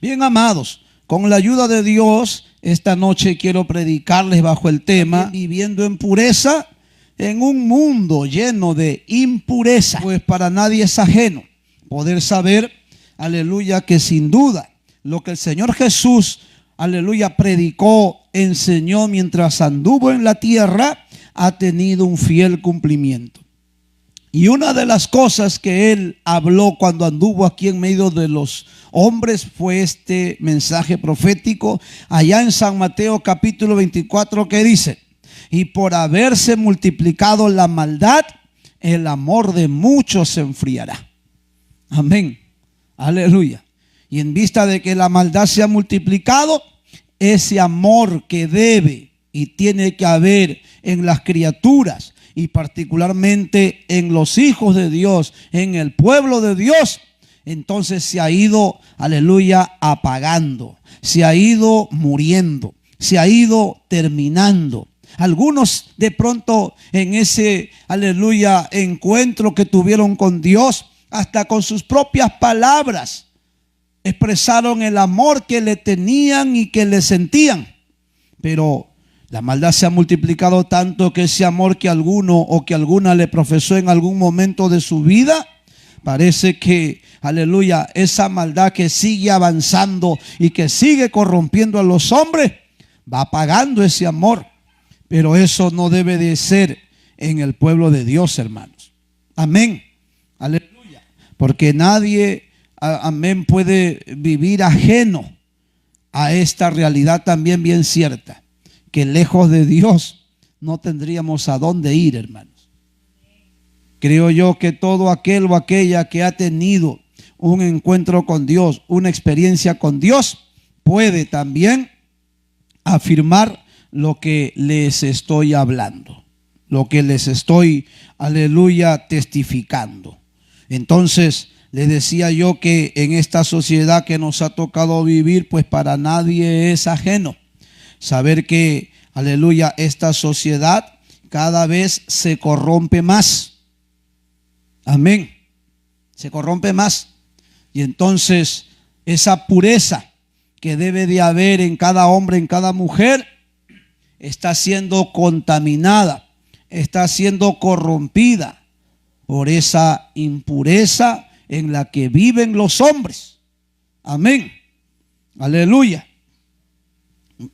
Bien, amados, con la ayuda de Dios, esta noche quiero predicarles bajo el tema viviendo en pureza en un mundo lleno de impureza. Pues para nadie es ajeno poder saber, aleluya, que sin duda lo que el Señor Jesús, aleluya, predicó, enseñó mientras anduvo en la tierra, ha tenido un fiel cumplimiento. Y una de las cosas que Él habló cuando anduvo aquí en medio de los hombres fue este mensaje profético allá en San Mateo capítulo 24, que dice: y por haberse multiplicado la maldad, el amor de muchos se enfriará. Amén, aleluya. Y en vista de que la maldad se ha multiplicado, ese amor que debe y tiene que haber en las criaturas, y particularmente en los hijos de Dios, en el pueblo de Dios, entonces se ha ido, aleluya, apagando, se ha ido muriendo, se ha ido terminando. Algunos de pronto en ese, aleluya, encuentro que tuvieron con Dios, hasta con sus propias palabras expresaron el amor que le tenían y que le sentían. Pero la maldad se ha multiplicado tanto que ese amor que alguno o que alguna le profesó en algún momento de su vida, parece que, aleluya, esa maldad que sigue avanzando y que sigue corrompiendo a los hombres, va apagando ese amor. Pero eso no debe de ser en el pueblo de Dios, hermanos. Amén. Aleluya. Porque nadie, amén, puede vivir ajeno a esta realidad también bien cierta, que lejos de Dios no tendríamos a dónde ir, hermanos. Creo yo que todo aquel o aquella que ha tenido un encuentro con Dios, una experiencia con Dios, puede también afirmar lo que les estoy hablando, lo que les estoy, aleluya, testificando. Entonces, les decía yo que en esta sociedad que nos ha tocado vivir, pues para nadie es ajeno saber que, aleluya, esta sociedad cada vez se corrompe más. Amén. Se corrompe más. Y entonces esa pureza que debe de haber en cada hombre, en cada mujer, está siendo contaminada, está siendo corrompida por esa impureza en la que viven los hombres. Amén. Aleluya.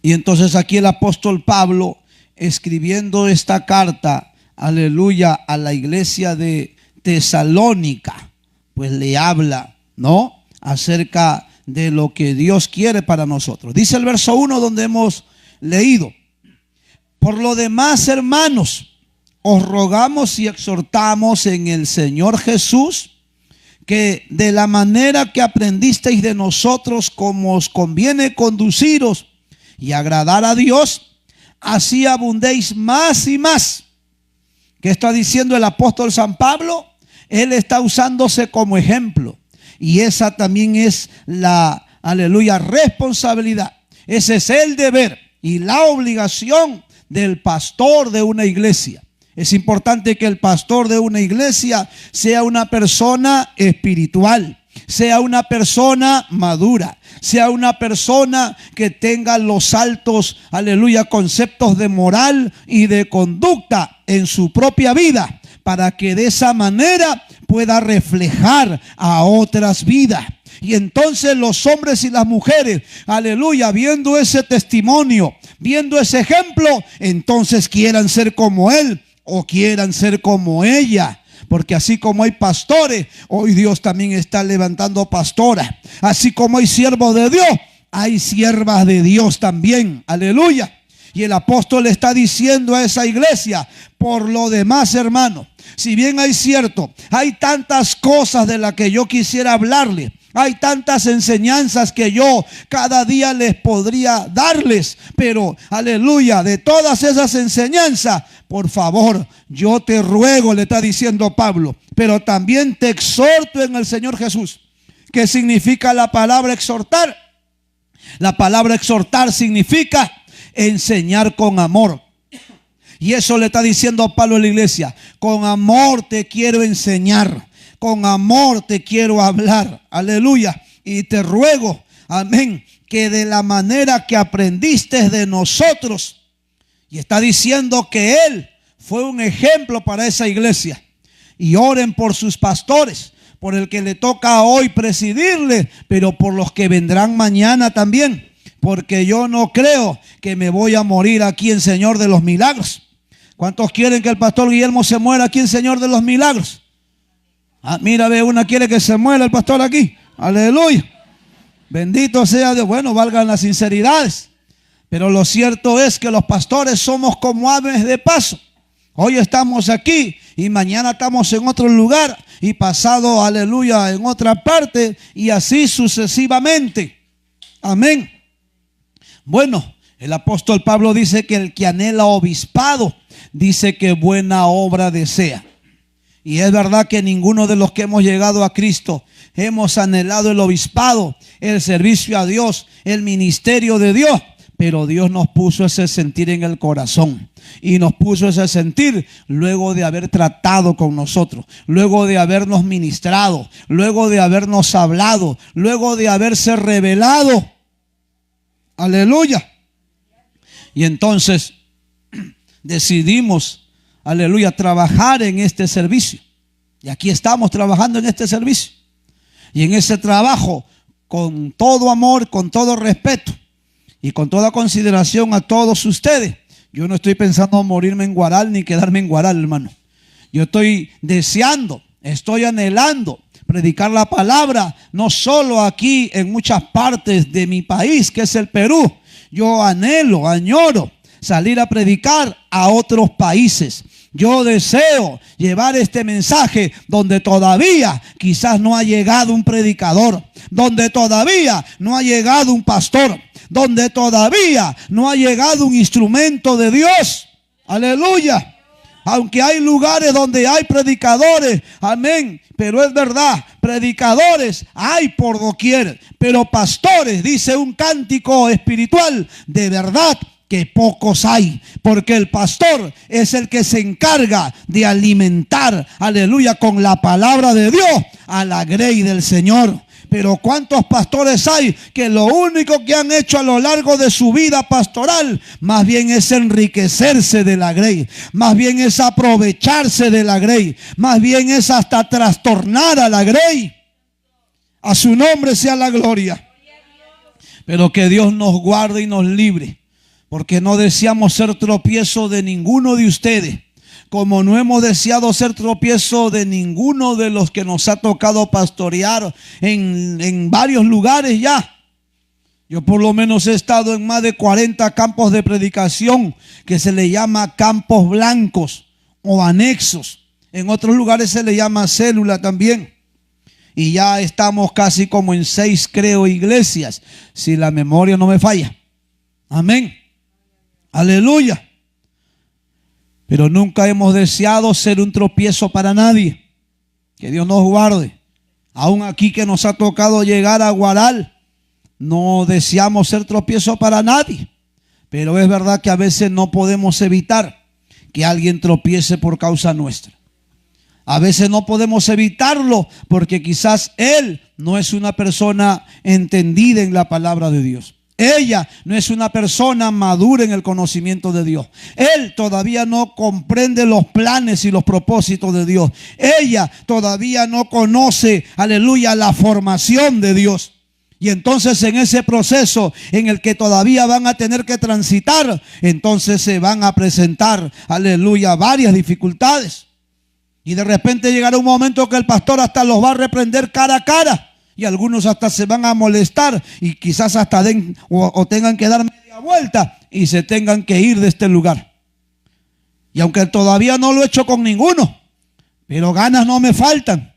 Y entonces aquí el apóstol Pablo, escribiendo esta carta, aleluya, a la iglesia de Tesalónica, pues le habla, ¿no?, acerca de lo que Dios quiere para nosotros. Dice el verso 1 donde hemos leído: por lo demás, hermanos, os rogamos y exhortamos en el Señor Jesús, que de la manera que aprendisteis de nosotros, como os conviene conduciros y agradar a Dios, así abundéis más y más. ¿Qué está diciendo el apóstol San Pablo? Él está usándose como ejemplo. Y esa también es la, aleluya, responsabilidad. Ese es el deber y la obligación del pastor de una iglesia. Es importante que el pastor de una iglesia sea una persona espiritual, sea una persona madura, sea una persona que tenga los altos, aleluya, conceptos de moral y de conducta en su propia vida, para que de esa manera pueda reflejar a otras vidas. Y entonces los hombres y las mujeres, aleluya, viendo ese testimonio, viendo ese ejemplo, entonces quieran ser como él o quieran ser como ella. Porque así como hay pastores, hoy Dios también está levantando pastoras. Así como hay siervos de Dios, hay siervas de Dios también. Aleluya. Y el apóstol le está diciendo a esa iglesia: por lo demás, hermano, si bien hay cierto, hay tantas cosas de las que yo quisiera hablarles, hay tantas enseñanzas que yo cada día les podría darles, pero aleluya, de todas esas enseñanzas, por favor, yo te ruego, le está diciendo Pablo, pero también te exhorto en el Señor Jesús. ¿Qué significa la palabra exhortar? La palabra exhortar significa enseñar con amor. Y eso le está diciendo Pablo a la iglesia: con amor te quiero enseñar, con amor te quiero hablar. Aleluya. y te ruego, amén, que de la manera que aprendiste de nosotros, y está diciendo que Él fue un ejemplo para esa iglesia, y oren por sus pastores, por el que le toca hoy presidirle, pero por los que vendrán mañana también, porque yo no creo que me voy a morir aquí en Señor de los Milagros. ¿Cuántos quieren que el pastor Guillermo se muera aquí en Señor de los Milagros? Mira, ve, una quiere que se muera el pastor aquí. Aleluya. Bendito sea Dios. Bueno, valgan las sinceridades. Pero lo cierto es que los pastores somos como aves de paso. Hoy estamos aquí y mañana estamos en otro lugar y pasado, aleluya, en otra parte y así sucesivamente. Amén. Bueno, el apóstol Pablo dice que el que anhela obispado, dice que buena obra desea. Y es verdad que ninguno de los que hemos llegado a Cristo hemos anhelado el obispado, el servicio a Dios, el ministerio de Dios. Pero Dios nos puso ese sentir en el corazón. Y nos puso ese sentir luego de haber tratado con nosotros, luego de habernos ministrado, luego de habernos hablado, luego de haberse revelado. Aleluya. Y entonces decidimos, aleluya, trabajar en este servicio. Y aquí estamos trabajando en este servicio. Y en ese trabajo, con todo amor, con todo respeto y con toda consideración a todos ustedes. Yo no estoy pensando morirme en Guaral ni quedarme en Guaral, hermano. Yo estoy deseando, estoy anhelando predicar la palabra, no solo aquí en muchas partes de mi país, que es el Perú. Yo anhelo, añoro salir a predicar a otros países. Yo deseo llevar este mensaje donde todavía quizás no ha llegado un predicador, donde todavía no ha llegado un pastor, donde todavía no ha llegado un instrumento de Dios. Aleluya. Aunque hay lugares donde hay predicadores, amén, pero es verdad, predicadores hay por doquier, pero pastores, dice un cántico espiritual, de verdad que pocos hay, porque el pastor es el que se encarga de alimentar, aleluya, con la palabra de Dios a la grey del Señor. Pero ¿cuántos pastores hay que lo único que han hecho a lo largo de su vida pastoral más bien es enriquecerse de la grey, más bien es aprovecharse de la grey, más bien es hasta trastornar a la grey? A su nombre sea la gloria. Pero que Dios nos guarde y nos libre, porque no deseamos ser tropiezo de ninguno de ustedes, como no hemos deseado ser tropiezo de ninguno de los que nos ha tocado pastorear en varios lugares ya. Yo por lo menos he estado en más de 40 campos de predicación que se le llama campos blancos o anexos. En otros lugares se le llama célula también. Y ya estamos casi como en 6, creo, iglesias, si la memoria no me falla. Amén. Aleluya. Pero nunca hemos deseado ser un tropiezo para nadie. Que Dios nos guarde. Aún aquí que nos ha tocado llegar a Guaral, no deseamos ser tropiezo para nadie. Pero es verdad que a veces no podemos evitar que alguien tropiece por causa nuestra. A veces no podemos evitarlo porque quizás él no es una persona entendida en la palabra de Dios. Ella no es una persona madura en el conocimiento de Dios. Él todavía no comprende los planes y los propósitos de Dios. Ella todavía no conoce, aleluya, la formación de Dios. Y entonces en ese proceso en el que todavía van a tener que transitar, entonces se van a presentar, aleluya, varias dificultades. Y de repente llegará un momento que el pastor hasta los va a reprender cara a cara. Y algunos hasta se van a molestar y quizás hasta den o tengan que dar media vuelta y se tengan que ir de este lugar. Y aunque todavía no lo he hecho con ninguno, pero ganas no me faltan.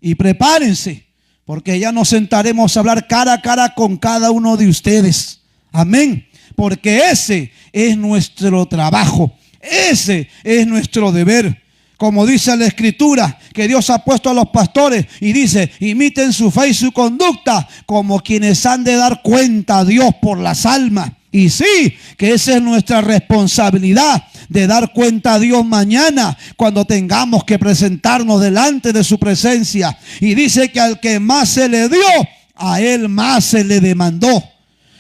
Y prepárense, porque ya nos sentaremos a hablar cara a cara con cada uno de ustedes. Amén. Porque ese es nuestro trabajo, ese es nuestro deber. Como dice la Escritura, que Dios ha puesto a los pastores y dice, imiten su fe y su conducta como quienes han de dar cuenta a Dios por las almas. Y sí, que esa es nuestra responsabilidad, de dar cuenta a Dios mañana cuando tengamos que presentarnos delante de su presencia. Y dice que al que más se le dio, a él más se le demandó.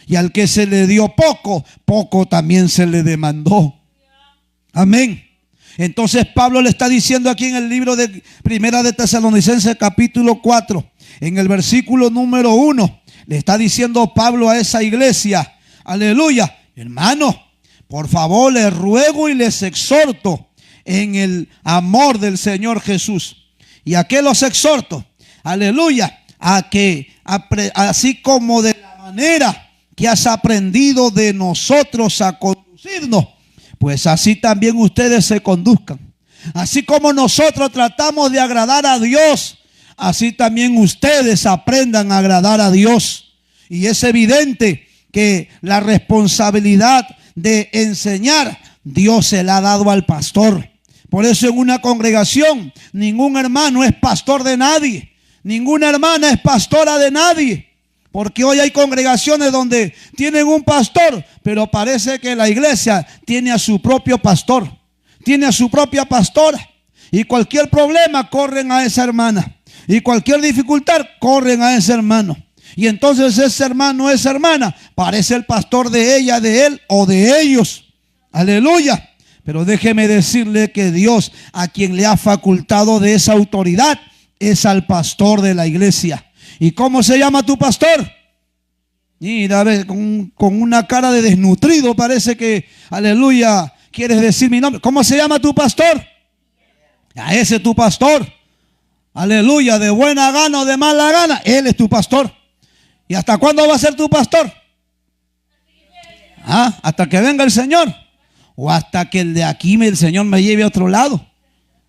Y al que se le dio poco, poco también se le demandó. Amén. Entonces Pablo le está diciendo aquí en el libro de Primera de Tesalonicenses capítulo 4, en el versículo número 1, le está diciendo Pablo a esa iglesia, aleluya, hermano, por favor les ruego y les exhorto en el amor del Señor Jesús. ¿Y a qué los exhorto? Aleluya, a que así como de la manera que has aprendido de nosotros a conducirnos, pues así también ustedes se conduzcan. Así como nosotros tratamos de agradar a Dios, así también ustedes aprendan a agradar a Dios. Y es evidente que la responsabilidad de enseñar, Dios se la ha dado al pastor. Por eso en una congregación, ningún hermano es pastor de nadie. Ninguna hermana es pastora de nadie. Porque hoy hay congregaciones donde tienen un pastor, pero parece que la iglesia tiene a su propio pastor, tiene a su propia pastora. Y cualquier problema corren a esa hermana. Y cualquier dificultad corren a ese hermano. Y entonces ese hermano, esa hermana, parece el pastor de ella, de él o de ellos. Aleluya. Pero déjeme decirle que Dios, a quien le ha facultado de esa autoridad, es al pastor de la iglesia. ¿Y cómo se llama tu pastor? Mira, con una cara de desnutrido parece que, aleluya, quieres decir mi nombre. ¿Cómo se llama tu pastor? A ese es tu pastor. Aleluya, de buena gana o de mala gana, él es tu pastor. ¿Y hasta cuándo va a ser tu pastor? Hasta que venga el Señor. O hasta que el de aquí, el Señor me lleve a otro lado.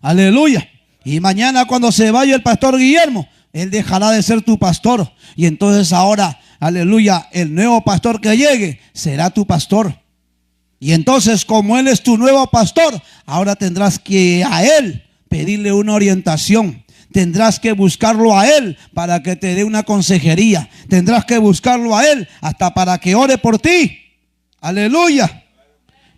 Aleluya. Y mañana cuando se vaya el pastor Guillermo, él dejará de ser tu pastor. Y entonces ahora, aleluya, el nuevo pastor que llegue será tu pastor. Y entonces como él es tu nuevo pastor, ahora tendrás que a él pedirle una orientación. Tendrás que buscarlo a él para que te dé una consejería. Tendrás que buscarlo a él hasta para que ore por ti. Aleluya.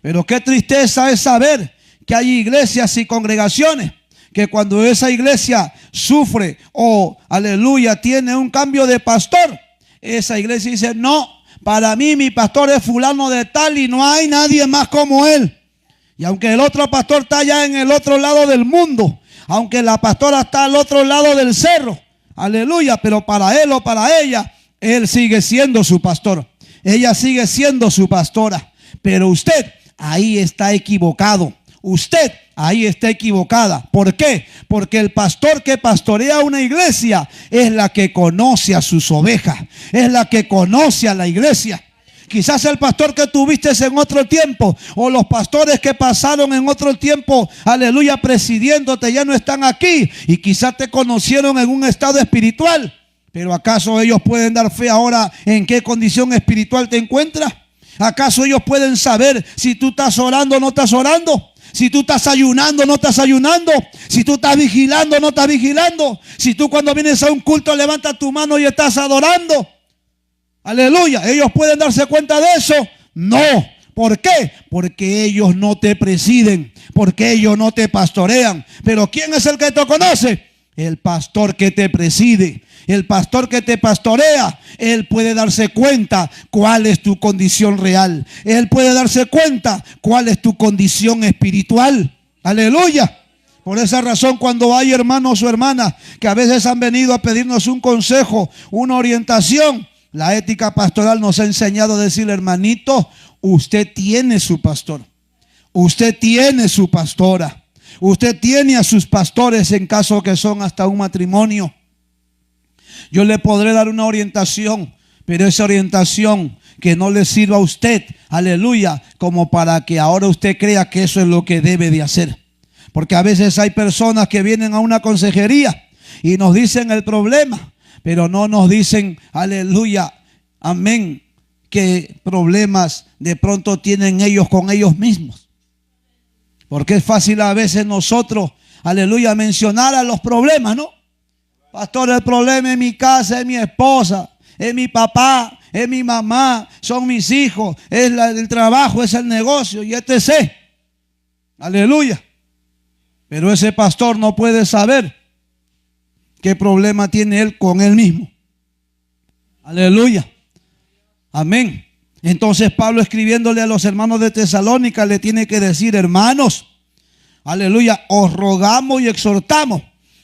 Pero qué tristeza es saber que hay iglesias y congregaciones que cuando esa iglesia sufre o, aleluya, tiene un cambio de pastor, esa iglesia dice, no, para mí mi pastor es fulano de tal y no hay nadie más como él. Y aunque el otro pastor está allá en el otro lado del mundo, aunque la pastora está al otro lado del cerro, aleluya, pero para él o para ella, él sigue siendo su pastor. Ella sigue siendo su pastora. Pero usted ahí está equivocado. Usted ahí está equivocada. ¿Por qué? Porque el pastor que pastorea una iglesia es la que conoce a sus ovejas, es la que conoce a la iglesia. Quizás el pastor que tuviste en otro tiempo, o los pastores que pasaron en otro tiempo, aleluya, presidiéndote, ya no están aquí, y quizás te conocieron en un estado espiritual. Pero ¿acaso ellos pueden dar fe ahora en qué condición espiritual te encuentras? ¿Acaso ellos pueden saber si tú estás orando o no estás orando? Si tú estás ayunando o no estás ayunando. Si tú estás vigilando o no estás vigilando. Si tú cuando vienes a un culto levantas tu mano y estás adorando. Aleluya. ¿Ellos pueden darse cuenta de eso? No. ¿Por qué? Porque ellos no te presiden. Porque ellos no te pastorean. Pero ¿quién es el que te conoce? El pastor que te preside. El pastor que te pastorea, él puede darse cuenta cuál es tu condición real. Él puede darse cuenta cuál es tu condición espiritual. Aleluya. Por esa razón, cuando hay hermanos o hermanas que a veces han venido a pedirnos un consejo, una orientación, la ética pastoral nos ha enseñado a decirle, hermanito, usted tiene su pastor. Usted tiene su pastora. Usted tiene a sus pastores en caso que son hasta un matrimonio. Yo le podré dar una orientación, pero esa orientación que no le sirva a usted, aleluya, como para que ahora usted crea que eso es lo que debe de hacer. Porque a veces hay personas que vienen a una consejería y nos dicen el problema, pero no nos dicen, aleluya, amén, qué problemas de pronto tienen ellos con ellos mismos. Porque es fácil a veces nosotros, aleluya, mencionar a los problemas, ¿no? Pastor, el problema en mi casa es mi esposa, es mi papá, es mi mamá, son mis hijos, es el trabajo, es el negocio y etc. Aleluya. Pero ese pastor no puede saber qué problema tiene él con él mismo. Aleluya. Amén. Entonces Pablo, escribiéndole a los hermanos de Tesalónica, le tiene que decir: hermanos, aleluya, os rogamos y exhortamos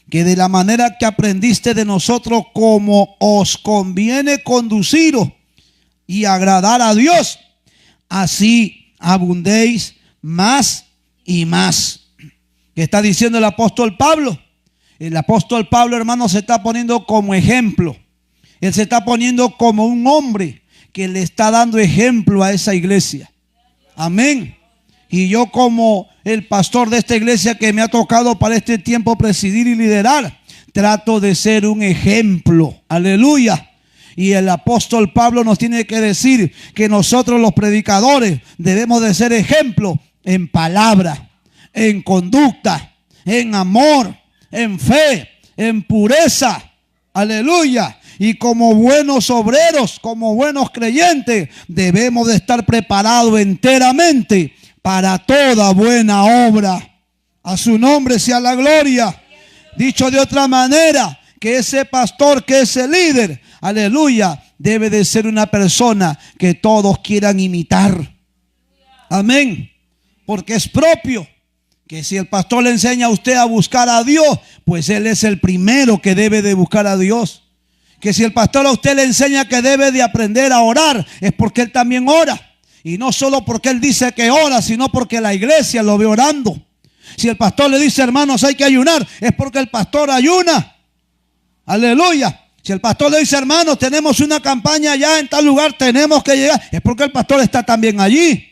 que de la manera que aprendiste de nosotros, como os conviene conduciros y agradar a Dios, así abundéis más y más. ¿Qué está diciendo el apóstol Pablo? El apóstol Pablo, hermano, se está poniendo como ejemplo. Él se está poniendo como un hombre que le está dando ejemplo a esa iglesia. Amén. Y yo, como el pastor de esta iglesia que me ha tocado para este tiempo presidir y liderar, trato de ser un ejemplo. Aleluya. Y el apóstol Pablo nos tiene que decir que nosotros, los predicadores, debemos de ser ejemplo en palabra, en conducta, en amor, en fe, en pureza. Aleluya. Y como buenos obreros, como buenos creyentes, debemos de estar preparados enteramente para toda buena obra. A su nombre sea la gloria. Dicho de otra manera, que ese pastor, que ese líder, aleluya, debe de ser una persona que todos quieran imitar. Amén. Porque es propio que si el pastor le enseña a usted a buscar a Dios, pues él es el primero que debe de buscar a Dios. Que si el pastor a usted le enseña que debe de aprender a orar, es porque él también ora. Y no solo porque él dice que ora, sino porque la iglesia lo ve orando. Si el pastor le dice: hermanos, hay que ayunar, es porque el pastor ayuna. Aleluya. Si el pastor le dice: hermanos, tenemos una campaña allá en tal lugar, tenemos que llegar, es porque el pastor está también allí.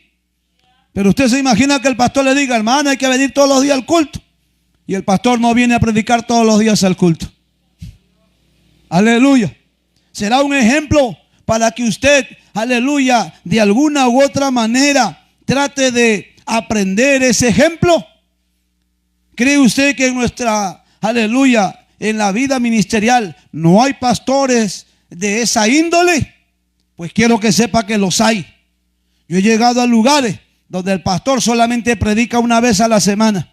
Pero usted se imagina que el pastor le diga: hermano, hay que venir todos los días al culto. Y el pastor no viene a predicar todos los días al culto. Aleluya. Será un ejemplo para que usted, aleluya, de alguna u otra manera trate de aprender ese ejemplo. ¿Cree usted que en nuestra, aleluya, en la vida ministerial no hay pastores de esa índole? Pues quiero que sepa que los hay. Yo he llegado a lugares donde el pastor solamente predica una vez a la semana.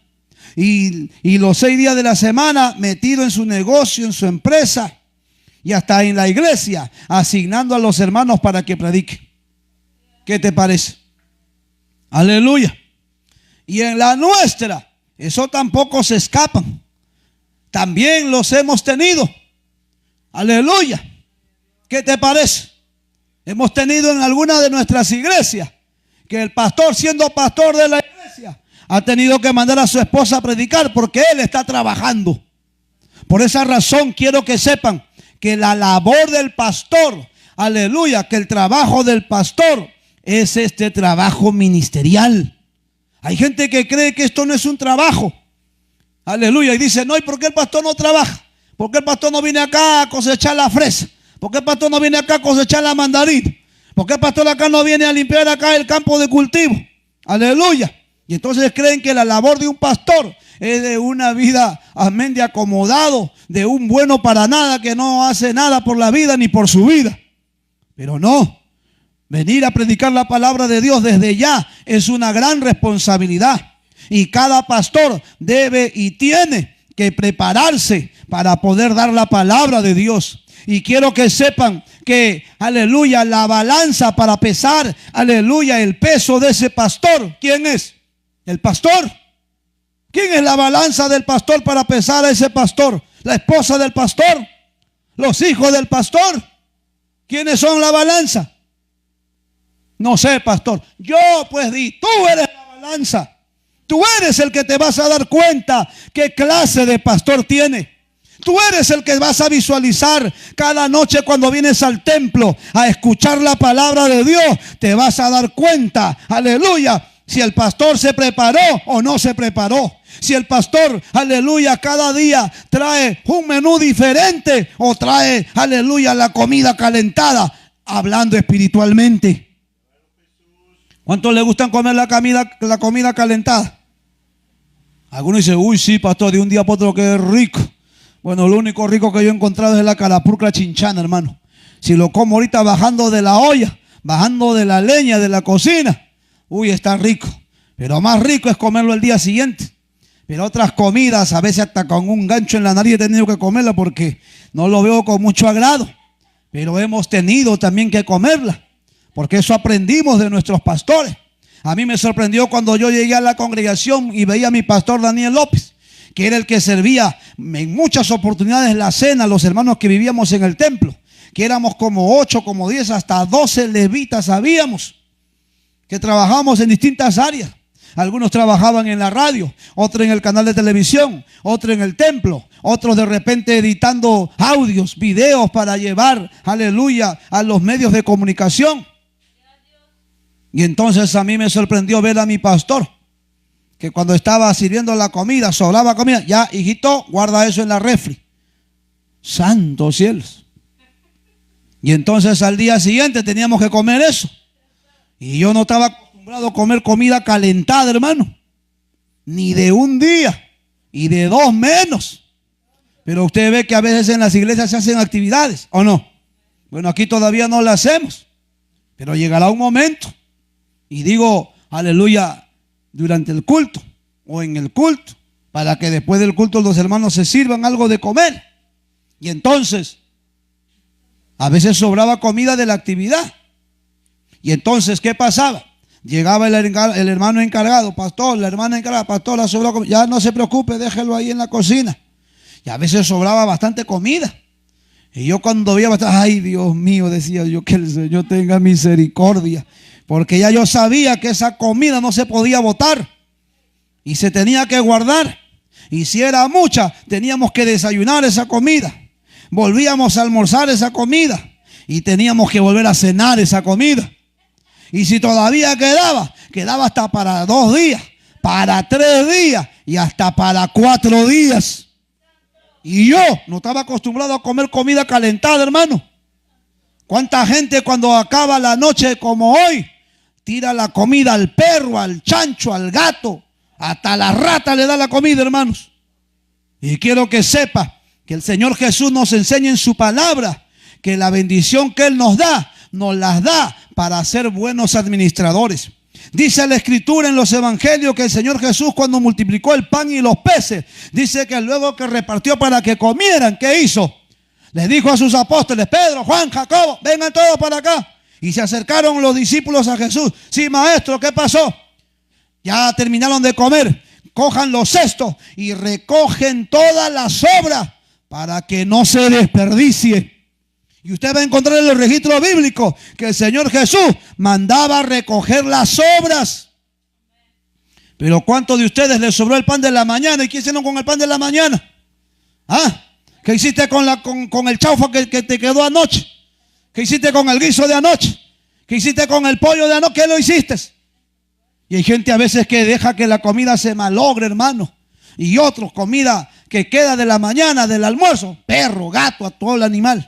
Y los 6 días de la semana metido en su negocio, en su empresa, y hasta en la iglesia, asignando a los hermanos para que prediquen. ¿Qué te parece? Aleluya. Y en la nuestra, eso tampoco se escapan. También los hemos tenido. Aleluya. ¿Qué te parece? Hemos tenido en alguna de nuestras iglesias que el pastor, siendo pastor de la iglesia, ha tenido que mandar a su esposa a predicar porque él está trabajando. Por esa razón quiero que sepan que la labor del pastor, aleluya, que el trabajo del pastor es este trabajo ministerial. Hay gente que cree que esto no es un trabajo. Aleluya. Y dice: no, ¿y por qué el pastor no trabaja? ¿Por qué el pastor no viene acá a cosechar la fresa? ¿Por qué el pastor no viene acá a cosechar la mandarina? ¿Por qué el pastor acá no viene a limpiar acá el campo de cultivo? Aleluya. Y entonces creen que la labor de un pastor es de una vida, amén, de acomodado, de un bueno para nada que no hace nada por la vida ni por su vida. Pero no, venir a predicar la palabra de Dios desde ya es una gran responsabilidad. Y cada pastor debe y tiene que prepararse para poder dar la palabra de Dios. Y quiero que sepan que, aleluya, la balanza para pesar, aleluya, el peso de ese pastor, ¿quién es? El pastor. ¿Quién es la balanza del pastor para pesar a ese pastor? La esposa del pastor, los hijos del pastor. ¿Quiénes son la balanza? No sé, pastor. Yo pues di, tú eres la balanza. Tú eres el que te vas a dar cuenta qué clase de pastor tiene. Tú eres el que vas a visualizar cada noche cuando vienes al templo a escuchar la palabra de Dios. Te vas a dar cuenta, aleluya, si el pastor se preparó o no se preparó. Si el pastor, aleluya, cada día trae un menú diferente o trae, aleluya, la comida calentada, hablando espiritualmente. ¿Cuántos le gustan comer la comida calentada? Algunos dicen: uy, sí, pastor, de un día para otro que es rico. Bueno, lo único rico que yo he encontrado es la carapulcra chinchana, hermano. Si lo como ahorita bajando de la olla, bajando de la leña, de la cocina, uy, está rico. Pero más rico es comerlo el día siguiente. Pero otras comidas, a veces hasta con un gancho en la nariz he tenido que comerla porque no lo veo con mucho agrado. pero hemos tenido también que comerla, porque eso aprendimos de nuestros pastores. A mí me sorprendió cuando yo llegué a la congregación y veía a mi pastor Daniel López, que era el que servía en muchas oportunidades la cena a los hermanos que vivíamos en el templo, que éramos como 8, como 10, hasta 12 levitas habíamos, que trabajábamos en distintas áreas. Algunos trabajaban en la radio, otros en el canal de televisión, otros en el templo, otros de repente editando audios, videos para llevar, aleluya, a los medios de comunicación. Y entonces a mí me sorprendió ver a mi pastor, que cuando estaba sirviendo la comida, sobraba comida, ya, hijito, guarda eso en la refri. Santos cielos. Y entonces al día siguiente teníamos que comer eso. Y yo no estaba acostumbrado a comer comida calentada, hermano. Ni de un día. Y de 2 menos. Pero usted ve que a veces en las iglesias se hacen actividades, ¿o no? Bueno, aquí todavía no las hacemos. Pero llegará un momento. Y digo, aleluya, durante el culto o en el culto, para que después del culto los hermanos se sirvan algo de comer. Y entonces, a veces sobraba comida de la actividad. Y entonces, ¿qué pasaba? Llegaba el hermano encargado, pastor, la hermana encargada, pastor, la sobró comida. Ya no se preocupe, déjelo ahí en la cocina. Y a veces sobraba bastante comida. Y yo cuando veía bastante, ay Dios mío, decía yo, que el Señor tenga misericordia. Porque ya yo sabía que esa comida no se podía botar y se tenía que guardar. Y si era mucha, teníamos que desayunar esa comida. Volvíamos a almorzar esa comida y teníamos que volver a cenar esa comida. Y si todavía quedaba hasta para 2 días, para 3 días y hasta para 4 días. Y yo no estaba acostumbrado a comer comida calentada, hermano. ¿Cuánta gente cuando acaba la noche como hoy tira la comida al perro, al chancho, al gato, hasta la rata le da la comida, hermanos? Y quiero que sepa que el Señor Jesús nos enseña en su palabra que la bendición que Él nos las da para ser buenos administradores. Dice la Escritura en los evangelios que el Señor Jesús, cuando multiplicó el pan y los peces, dice que luego que repartió para que comieran, ¿qué hizo? Les dijo a sus apóstoles, Pedro, Juan, Jacobo, vengan todos para acá. Y se acercaron los discípulos a Jesús. Sí, maestro, ¿qué pasó? Ya terminaron de comer. Cojan los cestos y recogen toda la sobra para que no se desperdicie. Y usted va a encontrar en los registros bíblicos que el Señor Jesús mandaba recoger las sobras. Pero ¿cuántos de ustedes les sobró el pan de la mañana? ¿Y qué hicieron con el pan de la mañana? ¿Ah? ¿Qué hiciste con el chaufa que te quedó anoche? ¿Qué hiciste con el guiso de anoche? ¿Qué hiciste con el pollo de anoche? ¿Qué lo hiciste? Y hay gente a veces que deja que la comida se malogre, hermano. Y otros, comida que queda de la mañana, del almuerzo, perro, gato, a todo el animal.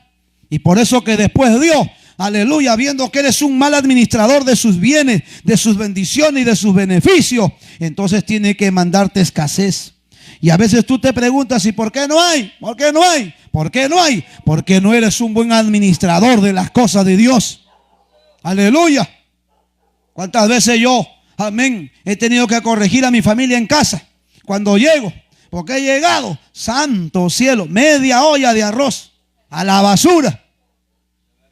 Y por eso que después Dios, aleluya, viendo que eres un mal administrador de sus bienes, de sus bendiciones y de sus beneficios, entonces tiene que mandarte escasez. Y a veces tú te preguntas, ¿y por qué no hay? ¿Por qué no hay? ¿Por qué no hay? Porque no eres un buen administrador de las cosas de Dios. Aleluya. ¿Cuántas veces yo, amén, he tenido que corregir a mi familia en casa? Cuando llego, porque he llegado, santo cielo, media olla de arroz a la basura.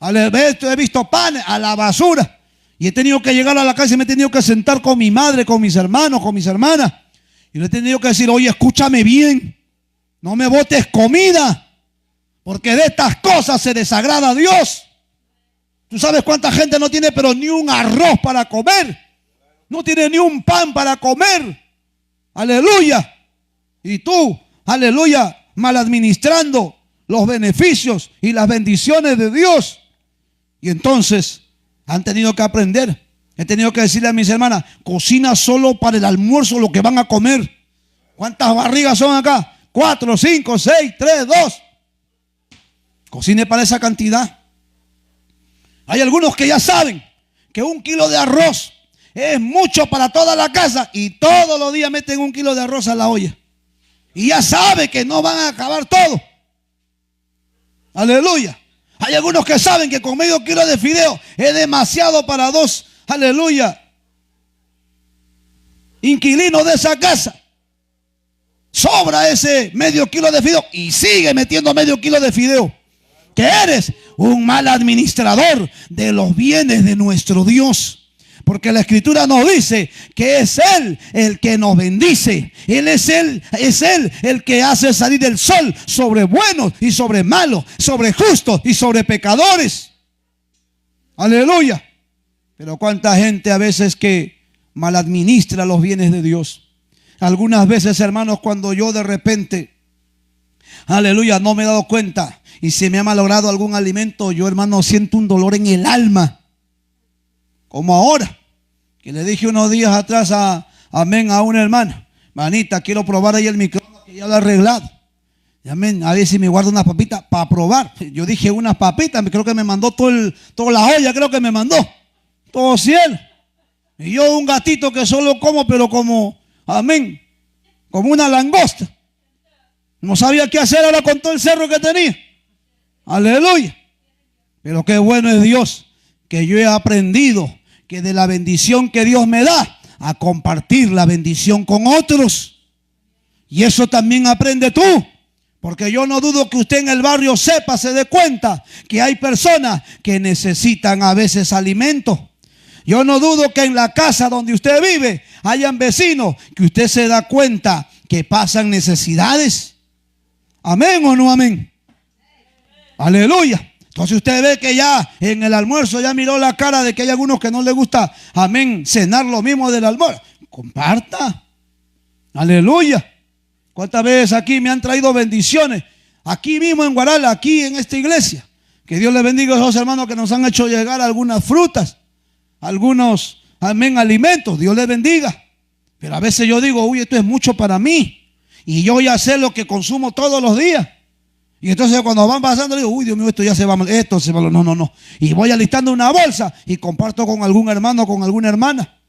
He visto panes a la basura. Y he tenido que llegar a la casa y me he tenido que sentar con mi madre, con mis hermanos, con mis hermanas. Y le he tenido que decir, oye, escúchame bien. No me botes comida. Porque de estas cosas se desagrada a Dios. Tú sabes cuánta gente no tiene pero ni un arroz para comer. No tiene ni un pan para comer. Aleluya. Y tú, aleluya, mal administrando los beneficios y las bendiciones de Dios. Y entonces han tenido que aprender. He tenido que decirle a mis hermanas, cocina solo para el almuerzo lo que van a comer. ¿Cuántas barrigas son acá? 4, 5, 6, 3, 2. Cocine para esa cantidad. Hay algunos que ya saben que 1 kilo de arroz es mucho para toda la casa y todos los días meten 1 kilo de arroz a la olla. Y ya sabe que no van a acabar todo. Aleluya. Hay algunos que saben que con medio kilo de fideo es demasiado para 2, aleluya, inquilinos de esa casa. Sobra ese medio kilo de fideo y sigue metiendo medio kilo de fideo. ¿Qué eres? un mal administrador de los bienes de nuestro Dios. Porque la Escritura nos dice que es Él el que nos bendice. Él es Él el que hace salir el sol sobre buenos y sobre malos, sobre justos y sobre pecadores. Aleluya. Pero cuánta gente a veces que mal administra los bienes de Dios. Algunas veces, hermanos, cuando yo de repente, aleluya, no me he dado cuenta y se me ha malogrado algún alimento, yo, hermano, siento un dolor en el alma. Como ahora, que le dije unos días atrás amén, a una hermana: manita, quiero probar ahí el micrófono que ya lo he arreglado. Y amén, a ver si me guardo unas papitas para probar. Yo dije unas papitas, creo que me mandó toda la olla, creo que me mandó. Todo cielo. Y yo un gatito que solo como, pero como, amén, como una langosta. No sabía qué hacer ahora con todo el cerro que tenía. Aleluya. Pero qué bueno es Dios, que yo he aprendido que de la bendición que Dios me da, a compartir la bendición con otros. Y eso también aprende tú. Porque yo no dudo que usted en el barrio sepa, se dé cuenta que hay personas que necesitan a veces alimento. Yo no dudo que en la casa donde usted vive hayan vecinos que usted se da cuenta que pasan necesidades. ¿Amén o no amén? Aleluya. Entonces usted ve que ya en el almuerzo ya miró la cara de que hay algunos que no les gusta, amén, cenar lo mismo del almuerzo. Comparta. Aleluya. ¿Cuántas veces aquí me han traído bendiciones? Aquí mismo en Guarala, aquí en esta iglesia. Que Dios les bendiga a esos hermanos que nos han hecho llegar algunas frutas, algunos, amén, alimentos. Dios les bendiga. Pero a veces yo digo, uy, esto es mucho para mí. Y yo ya sé lo que consumo todos los días. Y entonces cuando van pasando, digo, uy, Dios mío, esto ya se va, no. Y voy alistando una bolsa y comparto con algún hermano, con alguna hermana.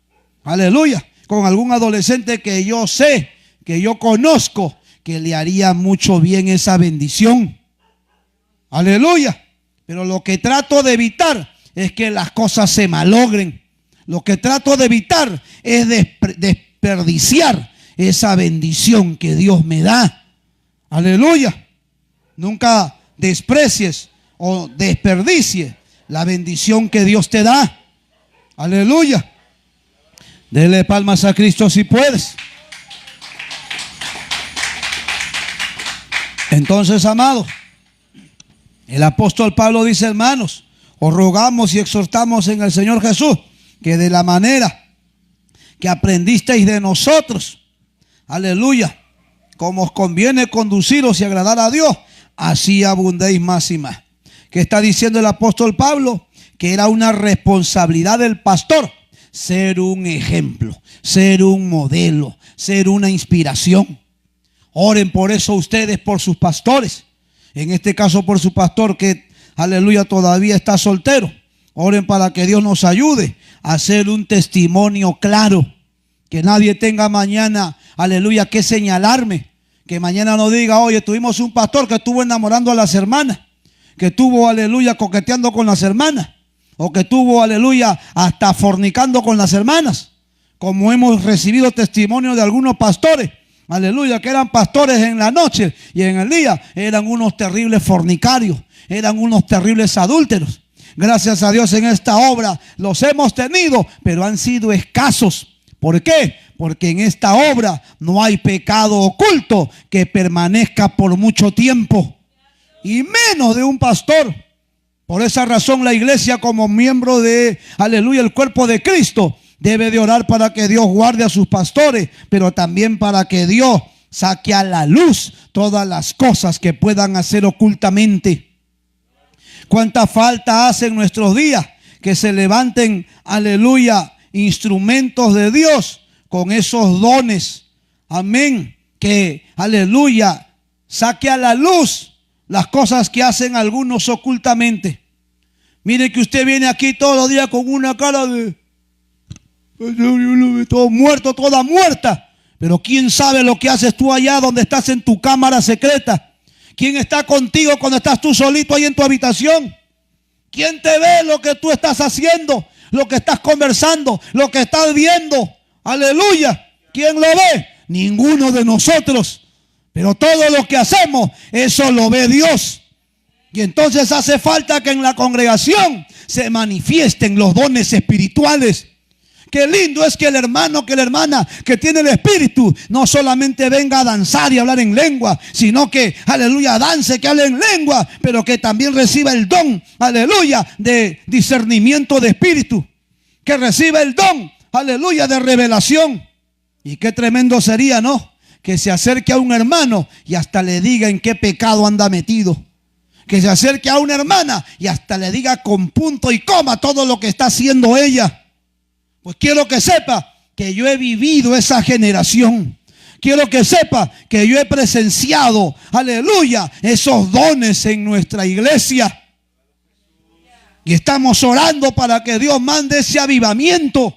Aleluya. Con algún adolescente que yo sé, que yo conozco, que le haría mucho bien esa bendición. Aleluya. Pero lo que trato de evitar es que las cosas se malogren. Lo que trato de evitar es desperdiciar esa bendición que Dios me da. Aleluya. Nunca desprecies o desperdicies la bendición que Dios te da. Aleluya. Dele palmas a Cristo si puedes. Entonces, amados, el apóstol Pablo dice: hermanos, os rogamos y exhortamos en el Señor Jesús que de la manera que aprendisteis de nosotros, aleluya, como os conviene conduciros y agradar a Dios, así abundéis más y más. ¿Qué está diciendo el apóstol Pablo? Que era una responsabilidad del pastor ser un ejemplo, ser un modelo, ser una inspiración. Oren por eso ustedes, por sus pastores. En este caso por su pastor que, aleluya, todavía está soltero. Oren para que Dios nos ayude a hacer un testimonio claro. Que nadie tenga mañana, aleluya, que señalarme. Que mañana no diga, oye, tuvimos un pastor que estuvo enamorando a las hermanas, que estuvo, aleluya, coqueteando con las hermanas, o que estuvo, aleluya, hasta fornicando con las hermanas. Como hemos recibido testimonio de algunos pastores, aleluya, que eran pastores en la noche y en el día eran unos terribles fornicarios, eran unos terribles adúlteros. Gracias a Dios en esta obra los hemos tenido, pero han sido escasos. ¿Por qué? Porque en esta obra no hay pecado oculto que permanezca por mucho tiempo, y menos de un pastor. Por esa razón la iglesia, como miembro de, aleluya, el cuerpo de Cristo, debe de orar para que Dios guarde a sus pastores, pero también para que Dios saque a la luz todas las cosas que puedan hacer ocultamente. ¿Cuánta falta hace en nuestros días que se levanten, aleluya, instrumentos de Dios con esos dones? Amén. Que, aleluya, saque a la luz las cosas que hacen algunos ocultamente. Mire que usted viene aquí todos los días con una cara de todo muerto, toda muerta. Pero quién sabe lo que haces tú allá donde estás en tu cámara secreta. ¿Quién está contigo cuando estás tú solito ahí en tu habitación? ¿Quién te ve lo que tú estás haciendo? Lo que estás conversando, lo que estás viendo. Aleluya. ¿Quién lo ve? Ninguno de nosotros. Pero todo lo que hacemos, eso lo ve Dios. Y entonces hace falta que en la congregación se manifiesten los dones espirituales. Qué lindo es que el hermano, que la hermana que tiene el Espíritu no solamente venga a danzar y hablar en lengua, sino que, aleluya, dance, que hable en lengua, pero que también reciba el don, aleluya, de discernimiento de espíritu. Que reciba el don, aleluya, de revelación. Y qué tremendo sería, ¿no? Que se acerque a un hermano y hasta le diga en qué pecado anda metido. Que se acerque a una hermana y hasta le diga con punto y coma todo lo que está haciendo ella. Pues quiero que sepa que yo he vivido esa generación. Quiero que sepa que yo he presenciado, aleluya, esos dones en nuestra iglesia. Y estamos orando para que Dios mande ese avivamiento.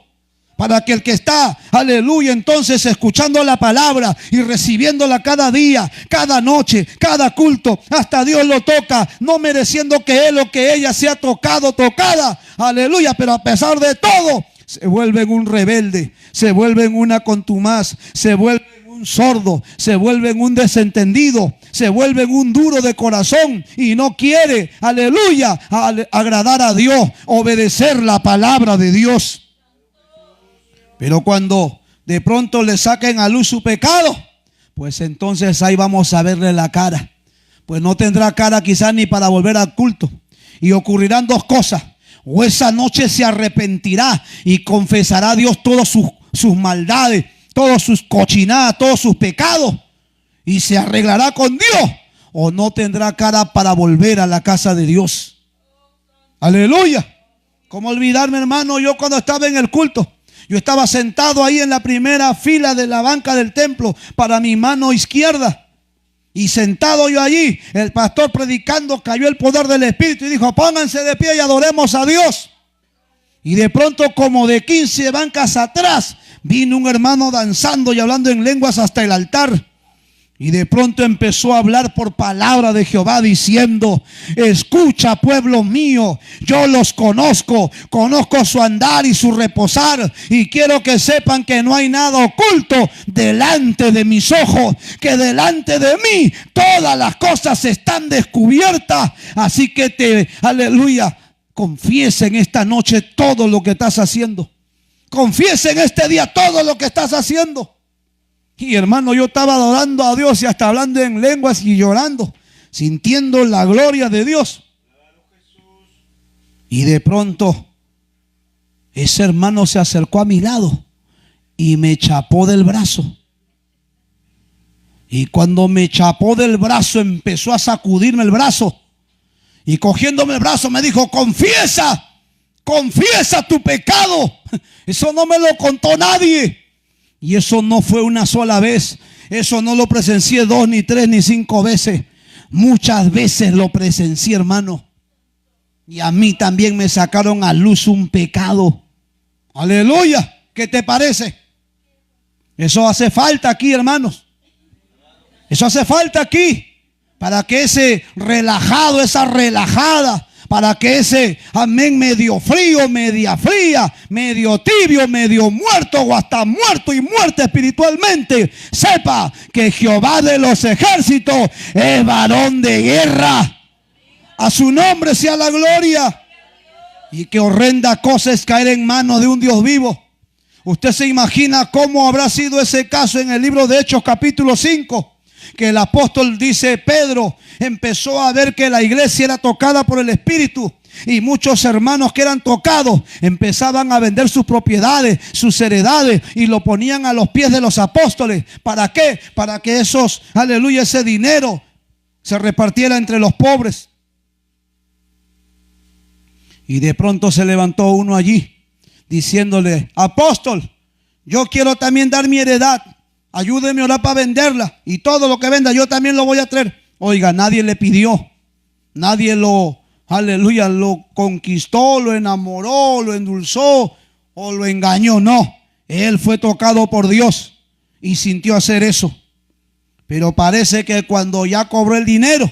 Para que el que está, aleluya, entonces escuchando la palabra y recibiéndola cada día, cada noche, cada culto, hasta Dios lo toca, no mereciendo que él o que ella sea tocada, aleluya, pero a pesar de todo, se vuelven un rebelde, se vuelven una contumaz, se vuelven un sordo, se vuelven un desentendido, se vuelven un duro de corazón y no quiere, aleluya, agradar a Dios, obedecer la palabra de Dios. Pero cuando de pronto le saquen a luz su pecado, pues entonces ahí vamos a verle la cara. Pues no tendrá cara quizás ni para volver al culto. Y ocurrirán dos cosas. O esa noche se arrepentirá y confesará a Dios todas sus maldades, todas sus cochinadas, todos sus pecados, y se arreglará con Dios. O no tendrá cara para volver a la casa de Dios. Aleluya. ¿Cómo olvidarme, hermano? Yo cuando estaba en el culto, yo estaba sentado ahí en la primera fila de la banca del templo para mi mano izquierda. Y sentado yo allí, el pastor predicando, cayó el poder del Espíritu y dijo: pónganse de pie y adoremos a Dios. Y de pronto, como de 15 bancas atrás, vino un hermano danzando y hablando en lenguas hasta el altar. Y de pronto empezó a hablar por palabra de Jehová diciendo: escucha, pueblo mío, yo los conozco su andar y su reposar, y quiero que sepan que no hay nada oculto delante de mis ojos, que delante de mí todas las cosas están descubiertas. Así que aleluya, confiesa en esta noche todo lo que estás haciendo. Confiesa en este día todo lo que estás haciendo. Y hermano, yo estaba adorando a Dios y hasta hablando en lenguas y llorando, sintiendo la gloria de Dios. Y de pronto ese hermano se acercó a mi lado y me chapó del brazo. Y cuando me chapó del brazo, empezó a sacudirme el brazo. Y cogiéndome el brazo me dijo: confiesa tu pecado. Eso no me lo contó nadie. Y eso no fue una sola vez. Eso no lo presencié 2, ni 3, ni 5 veces. Muchas veces lo presencié, hermano. Y a mí también me sacaron a luz un pecado. Aleluya. ¿Qué te parece? Eso hace falta aquí, hermanos. Eso hace falta aquí. Para que ese relajado, esa relajada, para que ese amén medio frío, media fría, medio tibio, medio muerto o hasta muerto y muerto espiritualmente, sepa que Jehová de los ejércitos es varón de guerra. A su nombre sea la gloria. Y qué horrenda cosa es caer en manos de un Dios vivo. Usted se imagina cómo habrá sido ese caso en el libro de Hechos capítulo 5. Que el apóstol, dice Pedro, empezó a ver que la iglesia era tocada por el Espíritu. Y muchos hermanos que eran tocados empezaban a vender sus propiedades, sus heredades, y lo ponían a los pies de los apóstoles. ¿Para qué? Para que ese dinero se repartiera entre los pobres. Y de pronto se levantó uno allí diciéndole: apóstol, yo quiero también dar mi heredad. Ayúdeme a orar para venderla. Y todo lo que venda yo también lo voy a traer. Oiga, nadie le pidió. Nadie lo conquistó, lo enamoró, lo endulzó o lo engañó. No. Él fue tocado por Dios y sintió hacer eso. Pero parece que cuando ya cobró el dinero,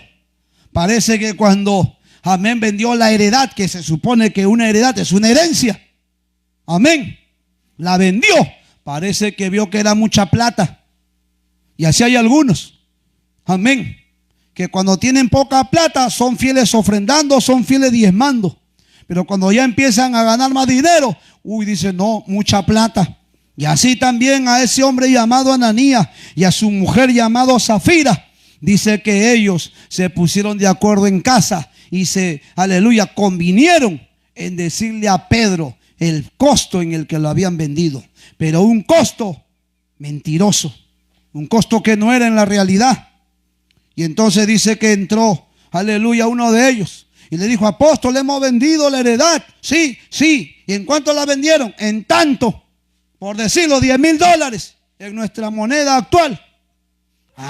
parece que cuando, amén, vendió la heredad, que se supone que una heredad es una herencia. Amén. La vendió. Parece que vio que era mucha plata. Y así hay algunos. Amén. que cuando tienen poca plata son fieles ofrendando, son fieles diezmando. Pero cuando ya empiezan a ganar más dinero, dicen, no, mucha plata. Y así también a ese hombre llamado Ananías y a su mujer llamado Zafira, dice que ellos se pusieron de acuerdo en casa y convinieron en decirle a Pedro el costo en el que lo habían vendido. Pero un costo mentiroso, un costo que no era en la realidad. Y entonces dice que entró, uno de ellos y le dijo, apóstol, hemos vendido la heredad. Sí. ¿Y en cuánto la vendieron? En tanto, por decirlo, $10,000 en nuestra moneda actual.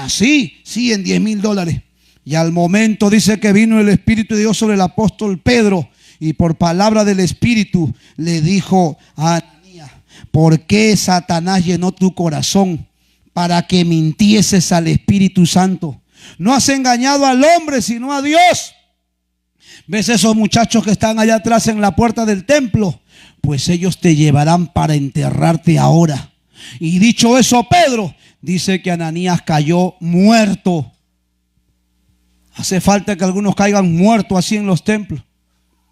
Sí, en $10,000. Y al momento dice que vino el Espíritu de Dios sobre el apóstol Pedro y por palabra del Espíritu le dijo a Ananías, ¿por qué Satanás llenó tu corazón para que mintieses al Espíritu Santo? No has engañado al hombre sino a Dios. ¿Ves esos muchachos que están allá atrás en la puerta del templo? Pues ellos te llevarán para enterrarte ahora. Y dicho eso, Pedro, dice que Ananías cayó muerto. Hace falta que algunos caigan muertos así en los templos.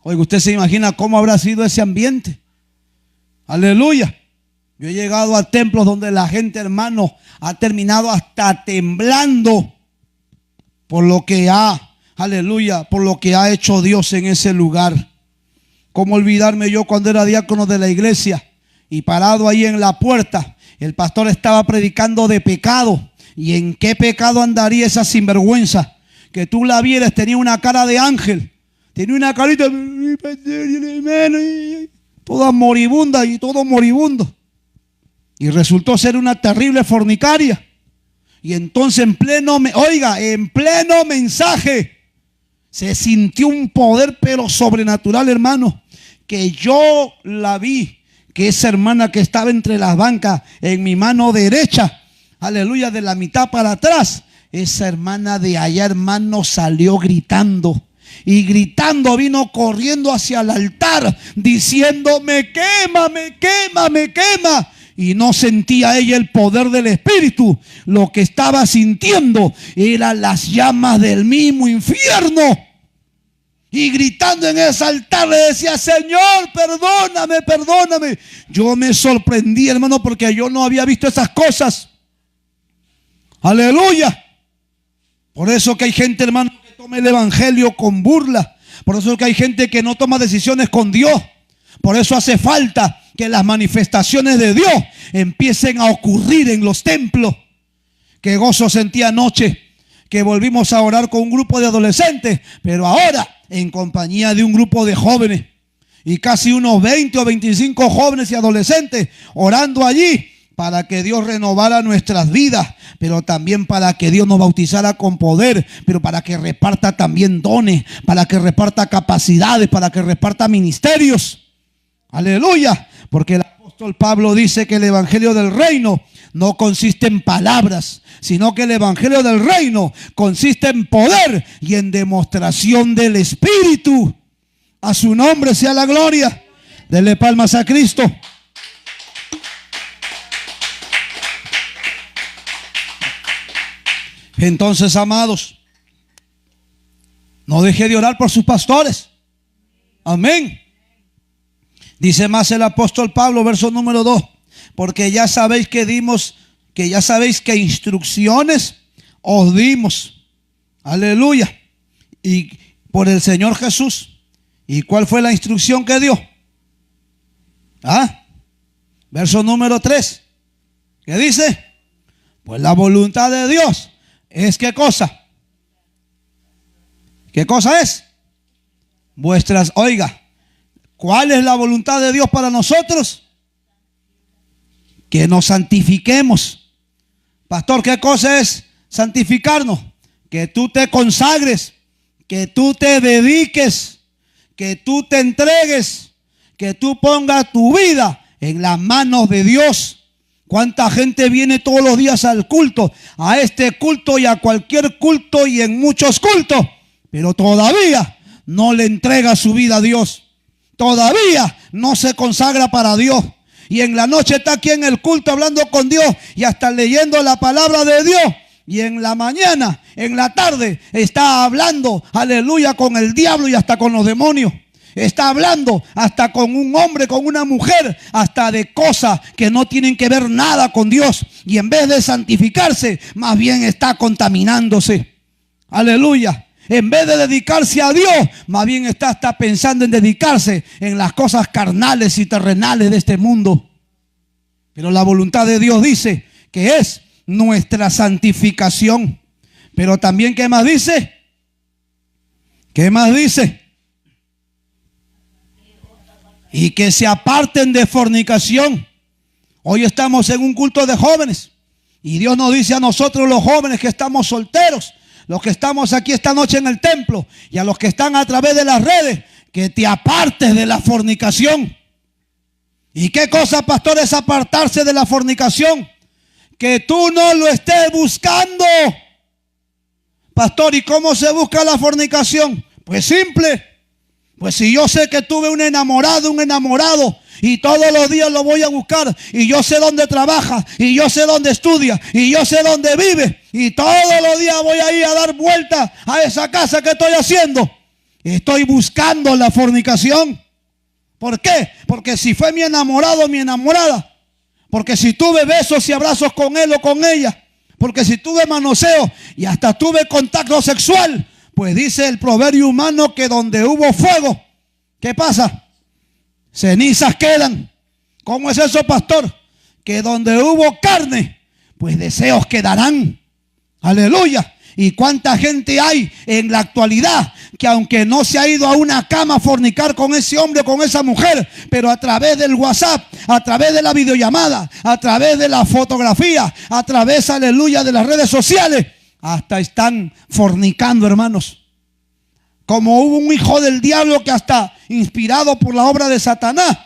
Oiga, usted se imagina cómo habrá sido ese ambiente. Aleluya. Yo he llegado a templos donde la gente, hermano, ha terminado hasta temblando por lo que por lo que ha hecho Dios en ese lugar. ¿Cómo olvidarme yo cuando era diácono de la iglesia y parado ahí en la puerta? El pastor estaba predicando de pecado. ¿Y en qué pecado andaría esa sinvergüenza? Que tú la vieras, tenía una cara de ángel, tenía una carita toda moribunda y todo moribundo. Y resultó ser una terrible fornicaria. Y entonces en pleno mensaje se sintió un poder pero sobrenatural, hermano, que yo la vi, que esa hermana que estaba entre las bancas en mi mano derecha, de la mitad para atrás, esa hermana de allá, hermano, salió gritando. Y gritando vino corriendo hacia el altar diciendo, me quema. Y no sentía ella el poder del Espíritu. Lo que estaba sintiendo eran las llamas del mismo infierno. Y gritando en ese altar le decía, Señor, perdóname. Yo me sorprendí, hermano, porque yo no había visto esas cosas. Aleluya. Por eso que hay gente, hermano, que toma el evangelio con burla. Por eso que hay gente que no toma decisiones con Dios. Por eso hace falta que las manifestaciones de Dios empiecen a ocurrir en los templos. Qué gozo sentí anoche que volvimos a orar con un grupo de adolescentes, pero ahora en compañía de un grupo de jóvenes. Y casi unos 20 o 25 jóvenes y adolescentes orando allí para que Dios renovara nuestras vidas, pero también para que Dios nos bautizara con poder, pero para que reparta también dones, para que reparta capacidades, para que reparta ministerios. Aleluya, porque el apóstol Pablo dice que el evangelio del reino no consiste en palabras, sino que el evangelio del reino consiste en poder y en demostración del Espíritu. A su nombre sea la gloria. Denle palmas a Cristo. Entonces, amados, no deje de orar por sus pastores. Amén. Dice más el apóstol Pablo, verso número 2. Porque ya sabéis que instrucciones os dimos. Aleluya. Y por el Señor Jesús. ¿Y cuál fue la instrucción que dio? Verso número 3. ¿Qué dice? Pues la voluntad de Dios es ¿qué cosa? ¿Qué cosa es? ¿Cuál es la voluntad de Dios para nosotros? Que nos santifiquemos. Pastor, ¿qué cosa es santificarnos? Que tú te consagres, que tú te dediques, que tú te entregues, que tú pongas tu vida en las manos de Dios. ¿Cuánta gente viene todos los días al culto? A este culto y a cualquier culto y en muchos cultos, pero todavía no le entrega su vida a Dios. Todavía no se consagra para Dios. Y en la noche está aquí en el culto hablando con Dios y hasta leyendo la palabra de Dios. Y en la mañana En la tarde está hablando, aleluya, con el diablo y hasta con los demonios. Está hablando hasta con un hombre, con una mujer, hasta de cosas que no tienen que ver nada con Dios. Y en vez de santificarse, más bien está contaminándose. Aleluya. En vez de dedicarse a Dios, más bien está pensando en dedicarse en las cosas carnales y terrenales de este mundo. Pero la voluntad de Dios dice que es nuestra santificación. Pero también, ¿qué más dice? ¿Qué más dice? Y que se aparten de fornicación. Hoy estamos en un culto de jóvenes. Y Dios nos dice a nosotros los jóvenes que estamos solteros, los que estamos aquí esta noche en el templo, y a los que están a través de las redes, que te apartes de la fornicación. ¿Y qué cosa, pastor, es apartarse de la fornicación? Que tú no lo estés buscando. Pastor, ¿y cómo se busca la fornicación? Pues simple. Pues si yo sé que tuve un enamorado, y todos los días lo voy a buscar, y yo sé dónde trabaja, y yo sé dónde estudia, y yo sé dónde vive, y todos los días voy a ir a dar vuelta a esa casa que estoy haciendo, estoy buscando la fornicación. ¿Por qué? Porque si fue mi enamorado o mi enamorada, porque si tuve besos y abrazos con él o con ella, porque si tuve manoseo y hasta tuve contacto sexual, pues dice el proverbio humano que donde hubo fuego, ¿qué pasa? Cenizas quedan. ¿Cómo es eso, pastor? Que donde hubo carne, pues deseos quedarán. Aleluya. ¿Y cuánta gente hay en la actualidad que aunque no se ha ido a una cama a fornicar con ese hombre o con esa mujer, pero a través del WhatsApp, a través de la videollamada, a través de la fotografía, a través, aleluya, de las redes sociales, hasta están fornicando, hermanos? Como hubo un hijo del diablo que hasta inspirado por la obra de Satanás,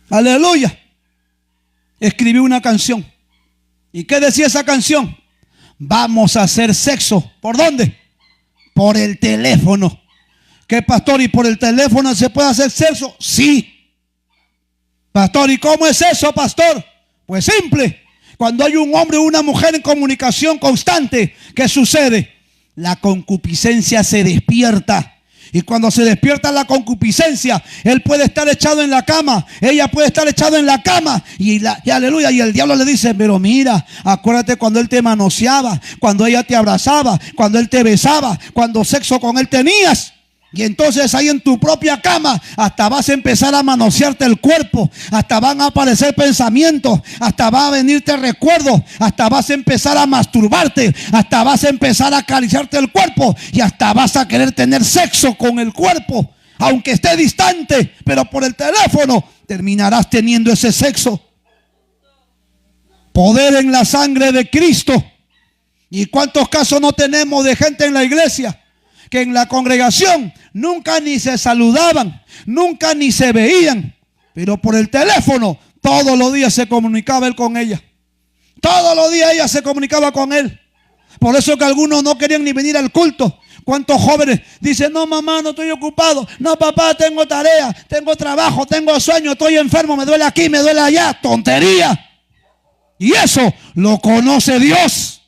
aleluya, escribió una canción. ¿Y qué decía esa canción? Vamos a hacer sexo. ¿Por dónde? Por el teléfono. ¿Qué, pastor? ¿Y por el teléfono se puede hacer sexo? Sí. Pastor, ¿y cómo es eso, pastor? Pues simple. Cuando hay un hombre o una mujer en comunicación constante, ¿qué sucede? La concupiscencia se despierta. Y cuando se despierta la concupiscencia, él puede estar echado en la cama, ella puede estar echado en la cama, y aleluya, y el diablo le dice, pero mira, acuérdate cuando él te manoseaba, cuando ella te abrazaba, cuando él te besaba, cuando sexo con él tenías. Y entonces ahí en tu propia cama hasta vas a empezar a manosearte el cuerpo, hasta van a aparecer pensamientos, hasta va a venirte recuerdos, hasta vas a empezar a masturbarte, hasta vas a empezar a acariciarte el cuerpo y hasta vas a querer tener sexo con el cuerpo, aunque esté distante, pero por el teléfono terminarás teniendo ese sexo. Poder en la sangre de Cristo. ¿Y cuántos casos no tenemos de gente en la iglesia que en la congregación nunca ni se saludaban, nunca ni se veían, pero por el teléfono todos los días se comunicaba él con ella, todos los días ella se comunicaba con él? Por eso que algunos no querían ni venir al culto. ¿Cuántos jóvenes dicen, no mamá, no estoy ocupado, no papá, tengo tarea, tengo trabajo, tengo sueño, estoy enfermo, me duele aquí, me duele allá? Tontería. Y eso lo conoce Dios.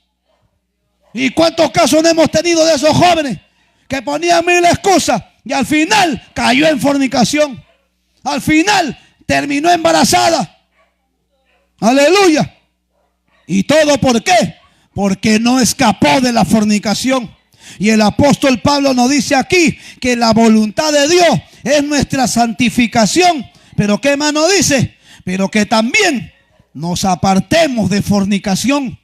¿Y cuántos casos no hemos tenido de esos jóvenes que ponían mil excusas y al final cayó en fornicación? Al final terminó embarazada. Aleluya. ¿Y todo por qué? Porque no escapó de la fornicación. Y el apóstol Pablo nos dice aquí que la voluntad de Dios es nuestra santificación. Pero ¿qué más nos dice? Pero que también nos apartemos de fornicación.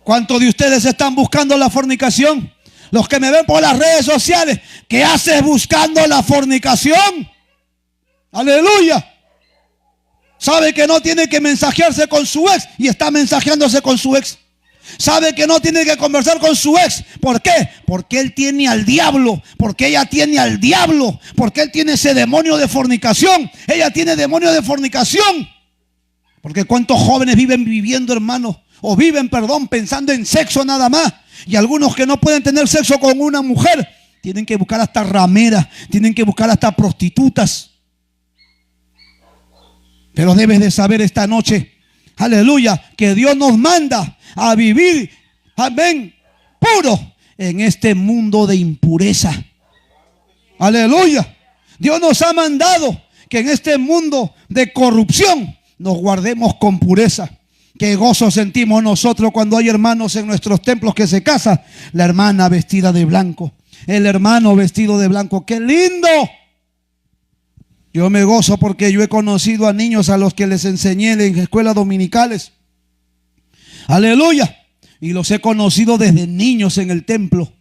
¿Cuántos de ustedes están buscando la fornicación? Los que me ven por las redes sociales, ¿qué haces buscando la fornicación? Aleluya. Sabe que no tiene que mensajearse con su ex y está mensajeándose con su ex. Sabe que no tiene que conversar con su ex. ¿Por qué? Porque él tiene al diablo, porque ella tiene al diablo, porque él tiene ese demonio de fornicación, ella tiene demonio de fornicación. Porque cuántos jóvenes viviendo, hermano, o viven, pensando en sexo nada más. Y algunos que no pueden tener sexo con una mujer tienen que buscar hasta rameras, tienen que buscar hasta prostitutas. Pero debes de saber esta noche, aleluya, que Dios nos manda a vivir amén, puro en este mundo de impureza. Aleluya. Dios nos ha mandado que en este mundo de corrupción nos guardemos con pureza. Qué gozo sentimos nosotros cuando hay hermanos en nuestros templos que se casan. La hermana vestida de blanco, el hermano vestido de blanco. ¡Qué lindo! Yo me gozo porque yo he conocido a niños a los que les enseñé en escuelas dominicales. Aleluya. Y los he conocido desde niños en el templo.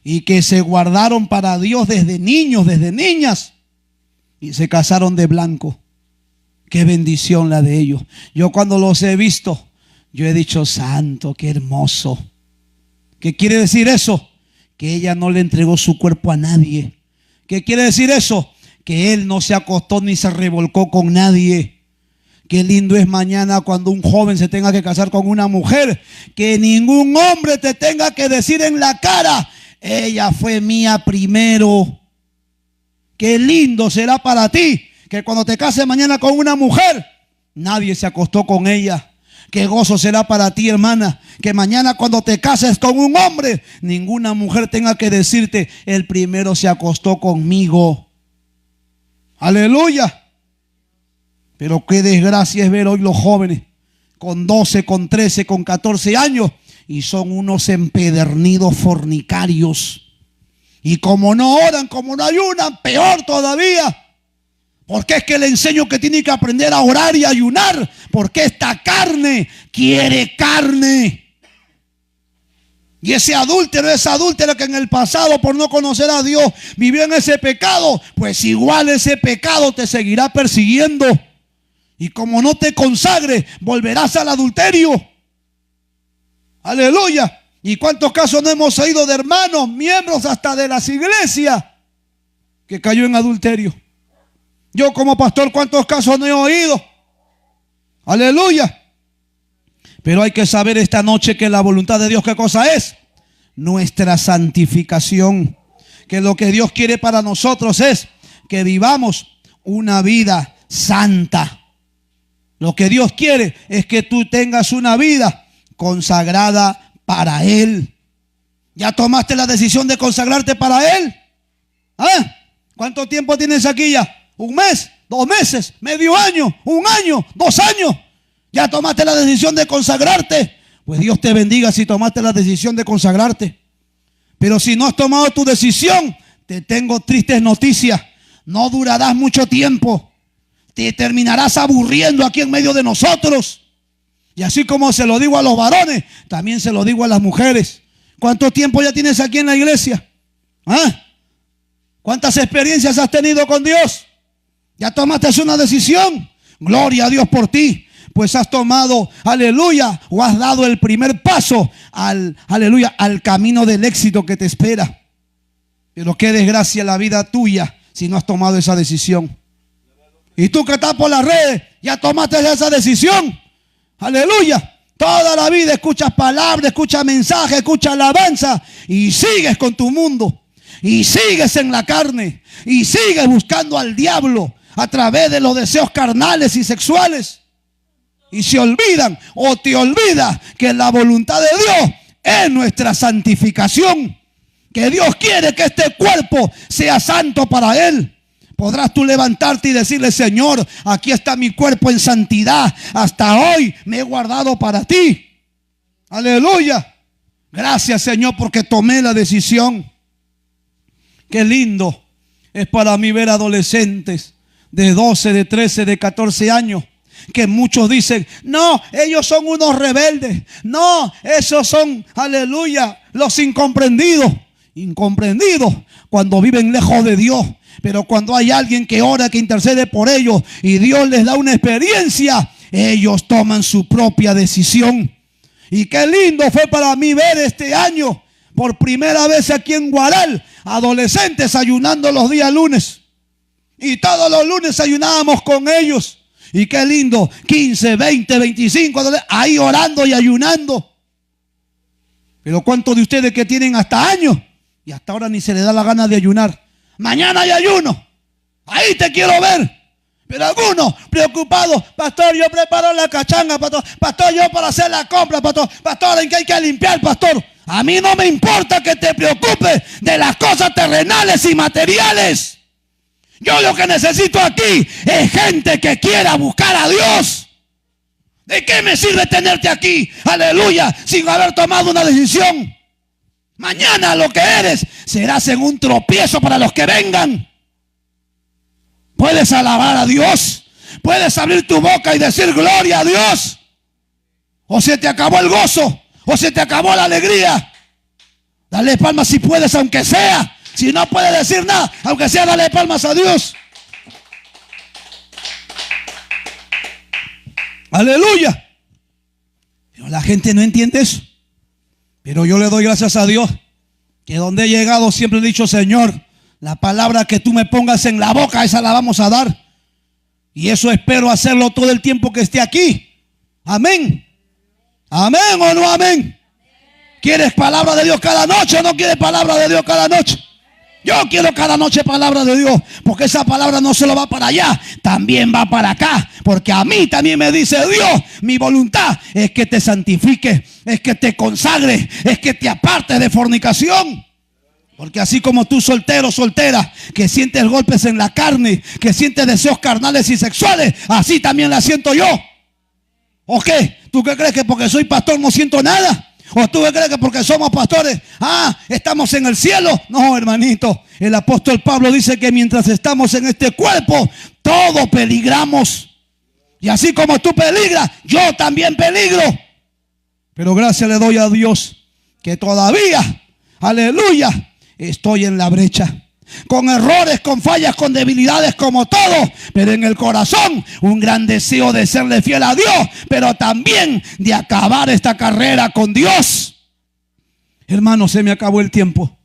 Y que se guardaron para Dios desde niños, desde niñas. Y se casaron de blanco. Qué bendición la de ellos. Yo cuando los he visto, yo he dicho, santo, qué hermoso. ¿Qué quiere decir eso? Que ella no le entregó su cuerpo a nadie. ¿Qué quiere decir eso? Que él no se acostó ni se revolcó con nadie. Qué lindo es mañana cuando un joven se tenga que casar con una mujer, que ningún hombre te tenga que decir en la cara, ella fue mía primero. Qué lindo será para ti que cuando te cases mañana con una mujer, nadie se acostó con ella. Qué gozo será para ti, hermana, que mañana cuando te cases con un hombre, ninguna mujer tenga que decirte, el primero se acostó conmigo. Aleluya. Pero qué desgracia es ver hoy los jóvenes con 12, con 13, con 14 años y son unos empedernidos fornicarios. Y como no oran, como no ayunan, peor todavía. Porque es que le enseño que tiene que aprender a orar y ayunar. Porque esta carne quiere carne. Y ese adúltero, esa adúltera que en el pasado por no conocer a Dios vivió en ese pecado, pues igual ese pecado te seguirá persiguiendo. Y como no te consagres, volverás al adulterio. Aleluya. ¿Y cuántos casos no hemos oído de hermanos, miembros hasta de las iglesias, que cayó en adulterio? Yo como pastor, ¿cuántos casos no he oído? Aleluya. Pero hay que saber esta noche que la voluntad de Dios, ¿qué cosa es? Nuestra santificación. Que lo que Dios quiere para nosotros es que vivamos una vida santa. Lo que Dios quiere es que tú tengas una vida consagrada para Él. ¿Ya tomaste la decisión de consagrarte para Él? ¿Ah? ¿Cuánto tiempo tienes aquí ya? ¿Un mes? ¿2 meses? ¿Medio año? ¿1 año? ¿2 años? ¿Ya tomaste la decisión de consagrarte? Pues Dios te bendiga si tomaste la decisión de consagrarte. Pero si no has tomado tu decisión, te tengo tristes noticias. No durarás mucho tiempo. Te terminarás aburriendo aquí en medio de nosotros. Y así como se lo digo a los varones, también se lo digo a las mujeres. ¿Cuánto tiempo ya tienes aquí en la iglesia? ¿Ah? ¿Cuántas experiencias has tenido con Dios? ¿Ya tomaste una decisión? Gloria a Dios por ti. Pues has tomado, aleluya, o has dado el primer paso aleluya, al camino del éxito que te espera. Pero qué desgracia la vida tuya si no has tomado esa decisión. Y tú que estás por las redes, ya tomaste esa decisión. Aleluya. Toda la vida escuchas palabras, escuchas mensajes, escuchas alabanza y sigues con tu mundo. Y sigues en la carne. Y sigues buscando al diablo a través de los deseos carnales y sexuales. Y se olvidan o te olvidas que la voluntad de Dios es nuestra santificación. Que Dios quiere que este cuerpo sea santo para Él. Podrás tú levantarte y decirle, Señor, aquí está mi cuerpo en santidad. Hasta hoy me he guardado para ti. Aleluya. Gracias, Señor, porque tomé la decisión. Qué lindo es para mí ver adolescentes de 12, de 13, de 14 años. Que muchos dicen, no, ellos son unos rebeldes. No, esos son, aleluya, los incomprendidos. Incomprendidos cuando viven lejos de Dios. Pero cuando hay alguien que ora, que intercede por ellos y Dios les da una experiencia, ellos toman su propia decisión. Y qué lindo fue para mí ver este año, por primera vez aquí en Guaral, adolescentes ayunando los días lunes. Y todos los lunes ayunábamos con ellos. Y qué lindo, 15, 20, 25, ahí orando y ayunando. Pero ¿cuántos de ustedes que tienen hasta años y hasta ahora ni se les da la gana de ayunar? Mañana hay ayuno. Ahí te quiero ver. Pero algunos preocupados, pastor, yo preparo la cachanga, pastor, yo para hacer la compra, pastor, ¿en qué hay que limpiar, pastor? A mí no me importa que te preocupes de las cosas terrenales y materiales. Yo lo que necesito aquí es gente que quiera buscar a Dios. ¿De qué me sirve tenerte aquí, aleluya, sin haber tomado una decisión? Mañana lo que eres serás en un tropiezo para los que vengan. Puedes alabar a Dios, puedes abrir tu boca y decir gloria a Dios, o se te acabó el gozo, o se te acabó la alegría. Dale palmas si puedes, aunque sea. Si no puedes decir nada, aunque sea, dale palmas a Dios. Aleluya. Pero la gente no entiende eso. Pero yo le doy gracias a Dios que donde he llegado siempre he dicho, Señor, la palabra que tú me pongas en la boca, esa la vamos a dar. Y eso espero hacerlo todo el tiempo que esté aquí. Amén. Amén o no amén. ¿Quieres palabra de Dios cada noche o no quieres palabra de Dios cada noche? Yo quiero cada noche palabra de Dios, porque esa palabra no solo va para allá, también va para acá. Porque a mí también me dice Dios, mi voluntad es que te santifiques, es que te consagres, es que te apartes de fornicación. Porque así como tú soltero, soltera, que sientes golpes en la carne, que sientes deseos carnales y sexuales, así también la siento yo. ¿O qué? ¿Tú qué crees que porque soy pastor no siento nada? ¿O tú qué crees que porque somos pastores, estamos en el cielo? No, hermanito. El apóstol Pablo dice que mientras estamos en este cuerpo, todos peligramos. Y así como tú peligras, yo también peligro. Pero gracias le doy a Dios que todavía, aleluya, estoy en la brecha. Con errores, con fallas, con debilidades como todo, pero en el corazón un gran deseo de serle fiel a Dios, pero también de acabar esta carrera con Dios. Hermano, se me acabó el tiempo,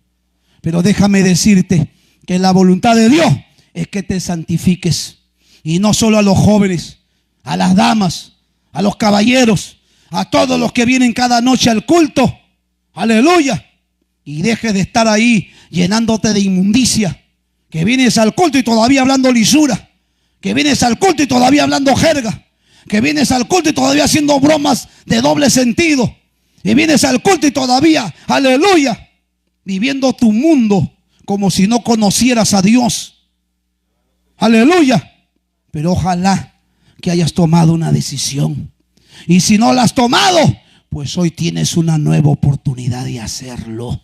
pero déjame decirte que la voluntad de Dios es que te santifiques. Y no solo a los jóvenes, a las damas, a los caballeros, a todos los que vienen cada noche al culto. Aleluya. Y dejes de estar ahí llenándote de inmundicia. Que vienes al culto y todavía hablando lisura. Que vienes al culto y todavía hablando jerga. Que vienes al culto y todavía haciendo bromas de doble sentido. Y vienes al culto y todavía, aleluya, viviendo tu mundo como si no conocieras a Dios. Aleluya. Pero ojalá que hayas tomado una decisión. Y si no la has tomado, pues hoy tienes una nueva oportunidad de hacerlo.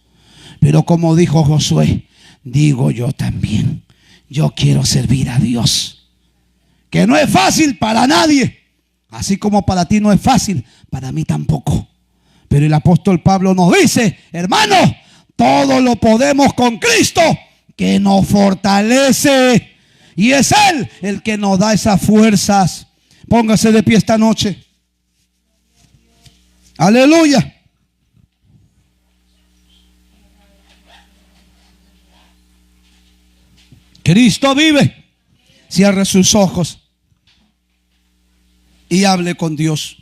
Pero como dijo Josué, digo yo también, yo quiero servir a Dios. Que no es fácil para nadie. Así como para ti no es fácil, para mí tampoco. Pero el apóstol Pablo nos dice, hermano, todo lo podemos con Cristo que nos fortalece. Y es Él el que nos da esas fuerzas. Póngase de pie esta noche. Aleluya. Cristo vive. Cierre sus ojos y hable con Dios.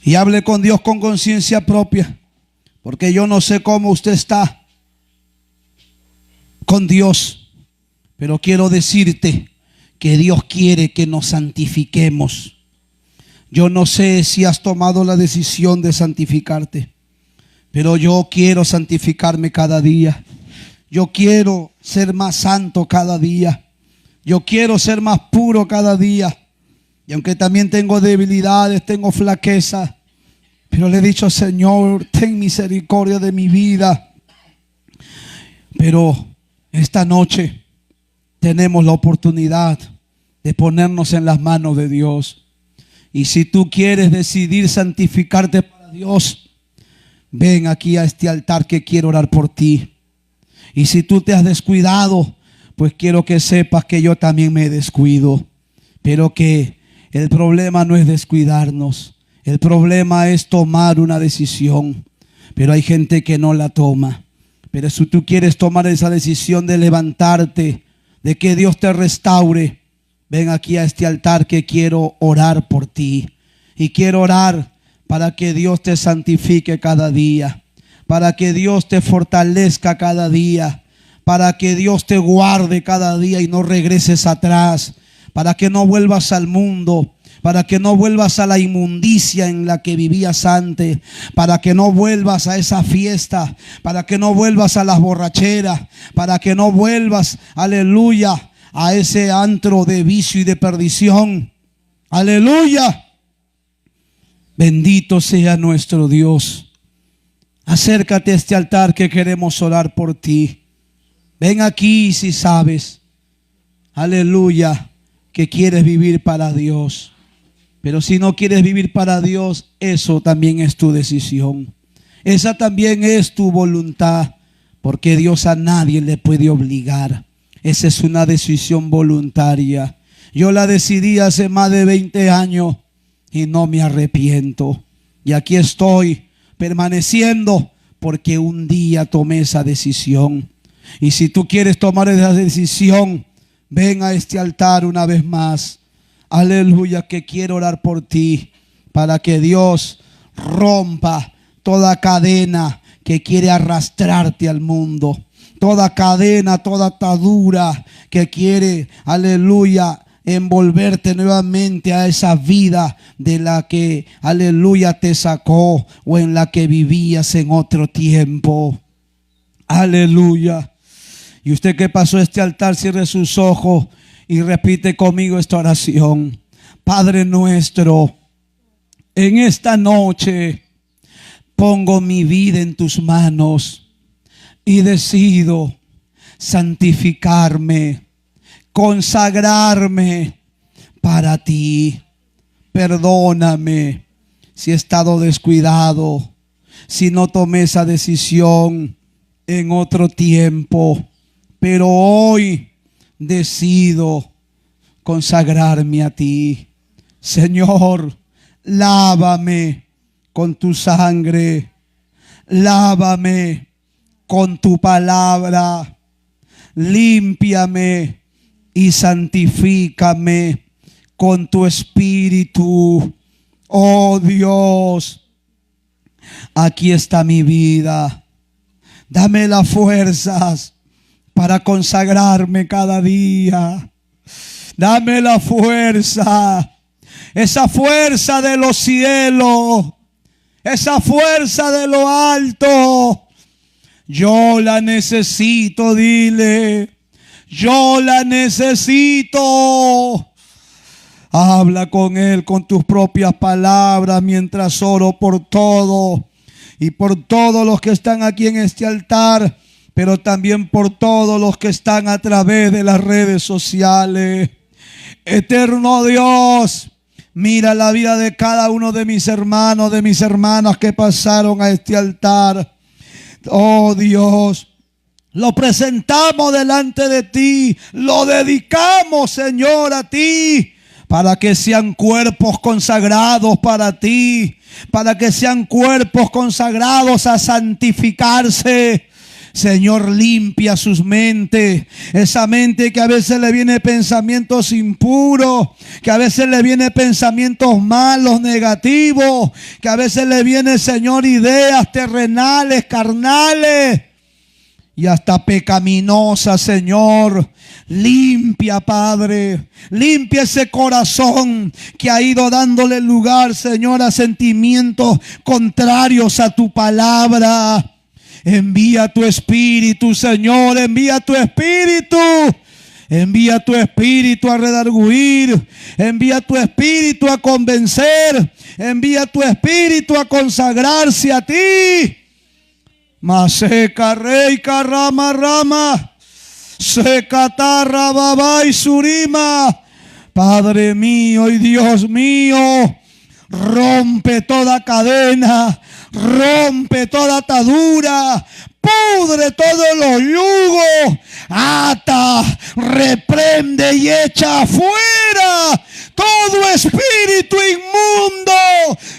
Y hable con Dios con conciencia propia. Porque yo no sé cómo usted está con Dios, pero quiero decirte que Dios quiere que nos santifiquemos. Yo no sé si has tomado la decisión de santificarte, pero yo quiero santificarme cada día. Yo quiero ser más santo cada día. Yo quiero ser más puro cada día. Y aunque también tengo debilidades, tengo flaqueza, pero le he dicho, Señor, ten misericordia de mi vida. Pero esta noche tenemos la oportunidad de ponernos en las manos de Dios. Y si tú quieres decidir santificarte para Dios, ven aquí a este altar que quiero orar por ti. Y si tú te has descuidado, pues quiero que sepas que yo también me descuido. Pero que el problema no es descuidarnos. El problema es tomar una decisión. Pero hay gente que no la toma. Pero si tú quieres tomar esa decisión de levantarte, de que Dios te restaure, ven aquí a este altar que quiero orar por ti. Y quiero orar para que Dios te santifique cada día. Para que Dios te fortalezca cada día. para que Dios te guarde cada día y no regreses atrás, para que no vuelvas al mundo, para que no vuelvas a la inmundicia en la que vivías antes, para que no vuelvas a esa fiesta, para que no vuelvas a las borracheras, para que no vuelvas, aleluya, a ese antro de vicio y de perdición. Aleluya. Bendito sea nuestro Dios. Acércate a este altar que queremos orar por ti. Ven aquí si sabes, aleluya, que quieres vivir para Dios. Pero si no quieres vivir para Dios, eso también es tu decisión. Esa también es tu voluntad, porque Dios a nadie le puede obligar. Esa es una decisión voluntaria. Yo la decidí hace más de 20 años y no me arrepiento. Y aquí estoy permaneciendo porque un día tomé esa decisión. Y si tú quieres tomar esa decisión, ven a este altar una vez más. Aleluya, que quiero orar por ti para que Dios rompa toda cadena que quiere arrastrarte al mundo. Toda cadena, toda atadura que quiere, aleluya, envolverte nuevamente a esa vida de la que, aleluya, te sacó o en la que vivías en otro tiempo. Aleluya. Y usted que pasó este altar, cierre sus ojos y repite conmigo esta oración. Padre nuestro, en esta noche pongo mi vida en tus manos y decido santificarme, consagrarme para ti. Perdóname si he estado descuidado, si no tomé esa decisión en otro tiempo, pero hoy decido consagrarme a ti. Señor, lávame con tu sangre, lávame con tu palabra, límpiame y santifícame con tu espíritu. Oh Dios, aquí está mi vida. Dame las fuerzas para consagrarme cada día. Dame la fuerza, esa fuerza de los cielos, esa fuerza de lo alto. Yo la necesito, dile. Yo la necesito. Habla con Él con tus propias palabras mientras oro por todo y por todos los que están aquí en este altar, pero también por todos los que están a través de las redes sociales. Eterno Dios, mira la vida de cada uno de mis hermanos, de mis hermanas que pasaron a este altar. Oh Dios, lo presentamos delante de ti, lo dedicamos, Señor, a ti, para que sean cuerpos consagrados para ti, para que sean cuerpos consagrados a santificarse. Señor, limpia sus mentes, esa mente que a veces le viene pensamientos impuros, que a veces le viene pensamientos malos, negativos, que a veces le viene, Señor, ideas terrenales, carnales y hasta pecaminosas, Señor. Limpia, Padre, limpia ese corazón que ha ido dándole lugar, Señor, a sentimientos contrarios a tu palabra. Envía tu espíritu, Señor, envía tu espíritu. Envía tu espíritu a redarguir, envía tu espíritu a convencer, envía tu espíritu a consagrarse a ti. Maseka rey karama rama, sekatarra baba y surima. Padre mío y Dios mío, rompe toda cadena, rompe toda atadura, pudre todos los yugos, ata, reprende y echa afuera todo espíritu inmundo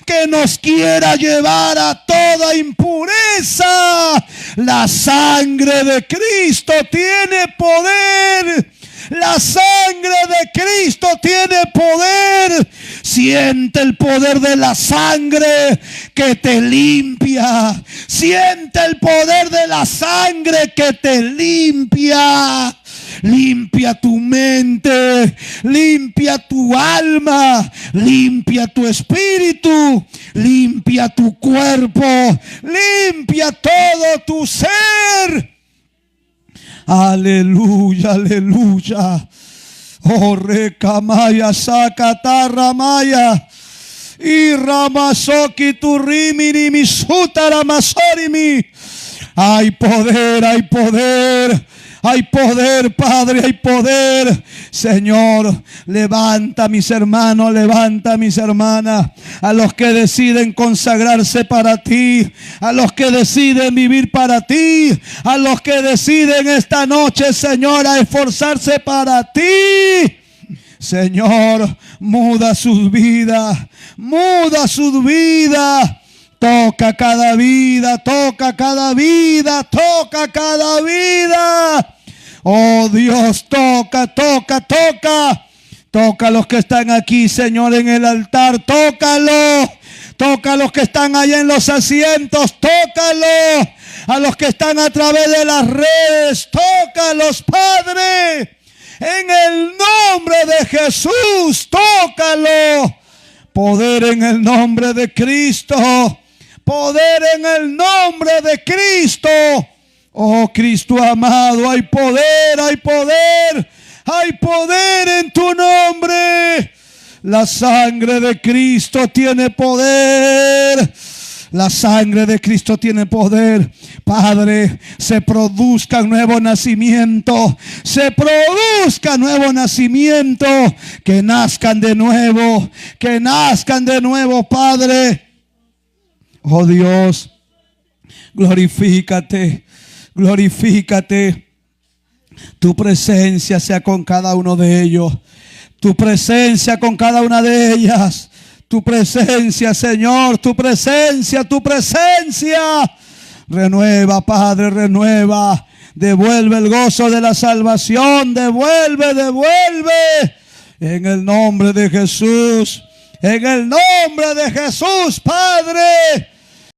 que nos quiera llevar a toda impureza. La sangre de Cristo tiene poder. La sangre de Cristo tiene poder. Siente el poder de la sangre que te limpia. Siente el poder de la sangre que te limpia. Limpia tu mente, limpia tu alma, limpia tu espíritu, limpia tu cuerpo, limpia todo tu ser. Aleluya, aleluya. Oh, rekamaya sakatarramaya. Y ramasoki turrimini misuta ramasorimi. Hay poder, hay poder. Hay poder, Padre, hay poder. Señor, levanta a mis hermanos, levanta a mis hermanas, a los que deciden consagrarse para ti, a los que deciden vivir para ti, a los que deciden esta noche, Señor, a esforzarse para ti. Señor, muda sus vidas, muda sus vidas. Toca cada vida, toca cada vida, toca cada vida. Oh Dios, toca, toca, toca. Toca a los que están aquí, Señor, en el altar. Tócalo. Toca a los que están allá en los asientos. Tócalo. A los que están a través de las redes. Tócalos, Padre. En el nombre de Jesús, tócalo. Poder en el nombre de Cristo. Poder en el nombre de Cristo. Oh Cristo amado, hay poder, hay poder. Hay poder en tu nombre. La sangre de Cristo tiene poder. La sangre de Cristo tiene poder. Padre, se produzca un nuevo nacimiento. Se produzca nuevo nacimiento. Que nazcan de nuevo. Que nazcan de nuevo, Padre. Oh Dios, glorifícate, glorifícate. Tu presencia sea con cada uno de ellos. Tu presencia con cada una de ellas. Tu presencia, Señor, tu presencia, tu presencia. Renueva, Padre, renueva. Devuelve el gozo de la salvación. Devuelve, devuelve. En el nombre de Jesús. En el nombre de Jesús, Padre.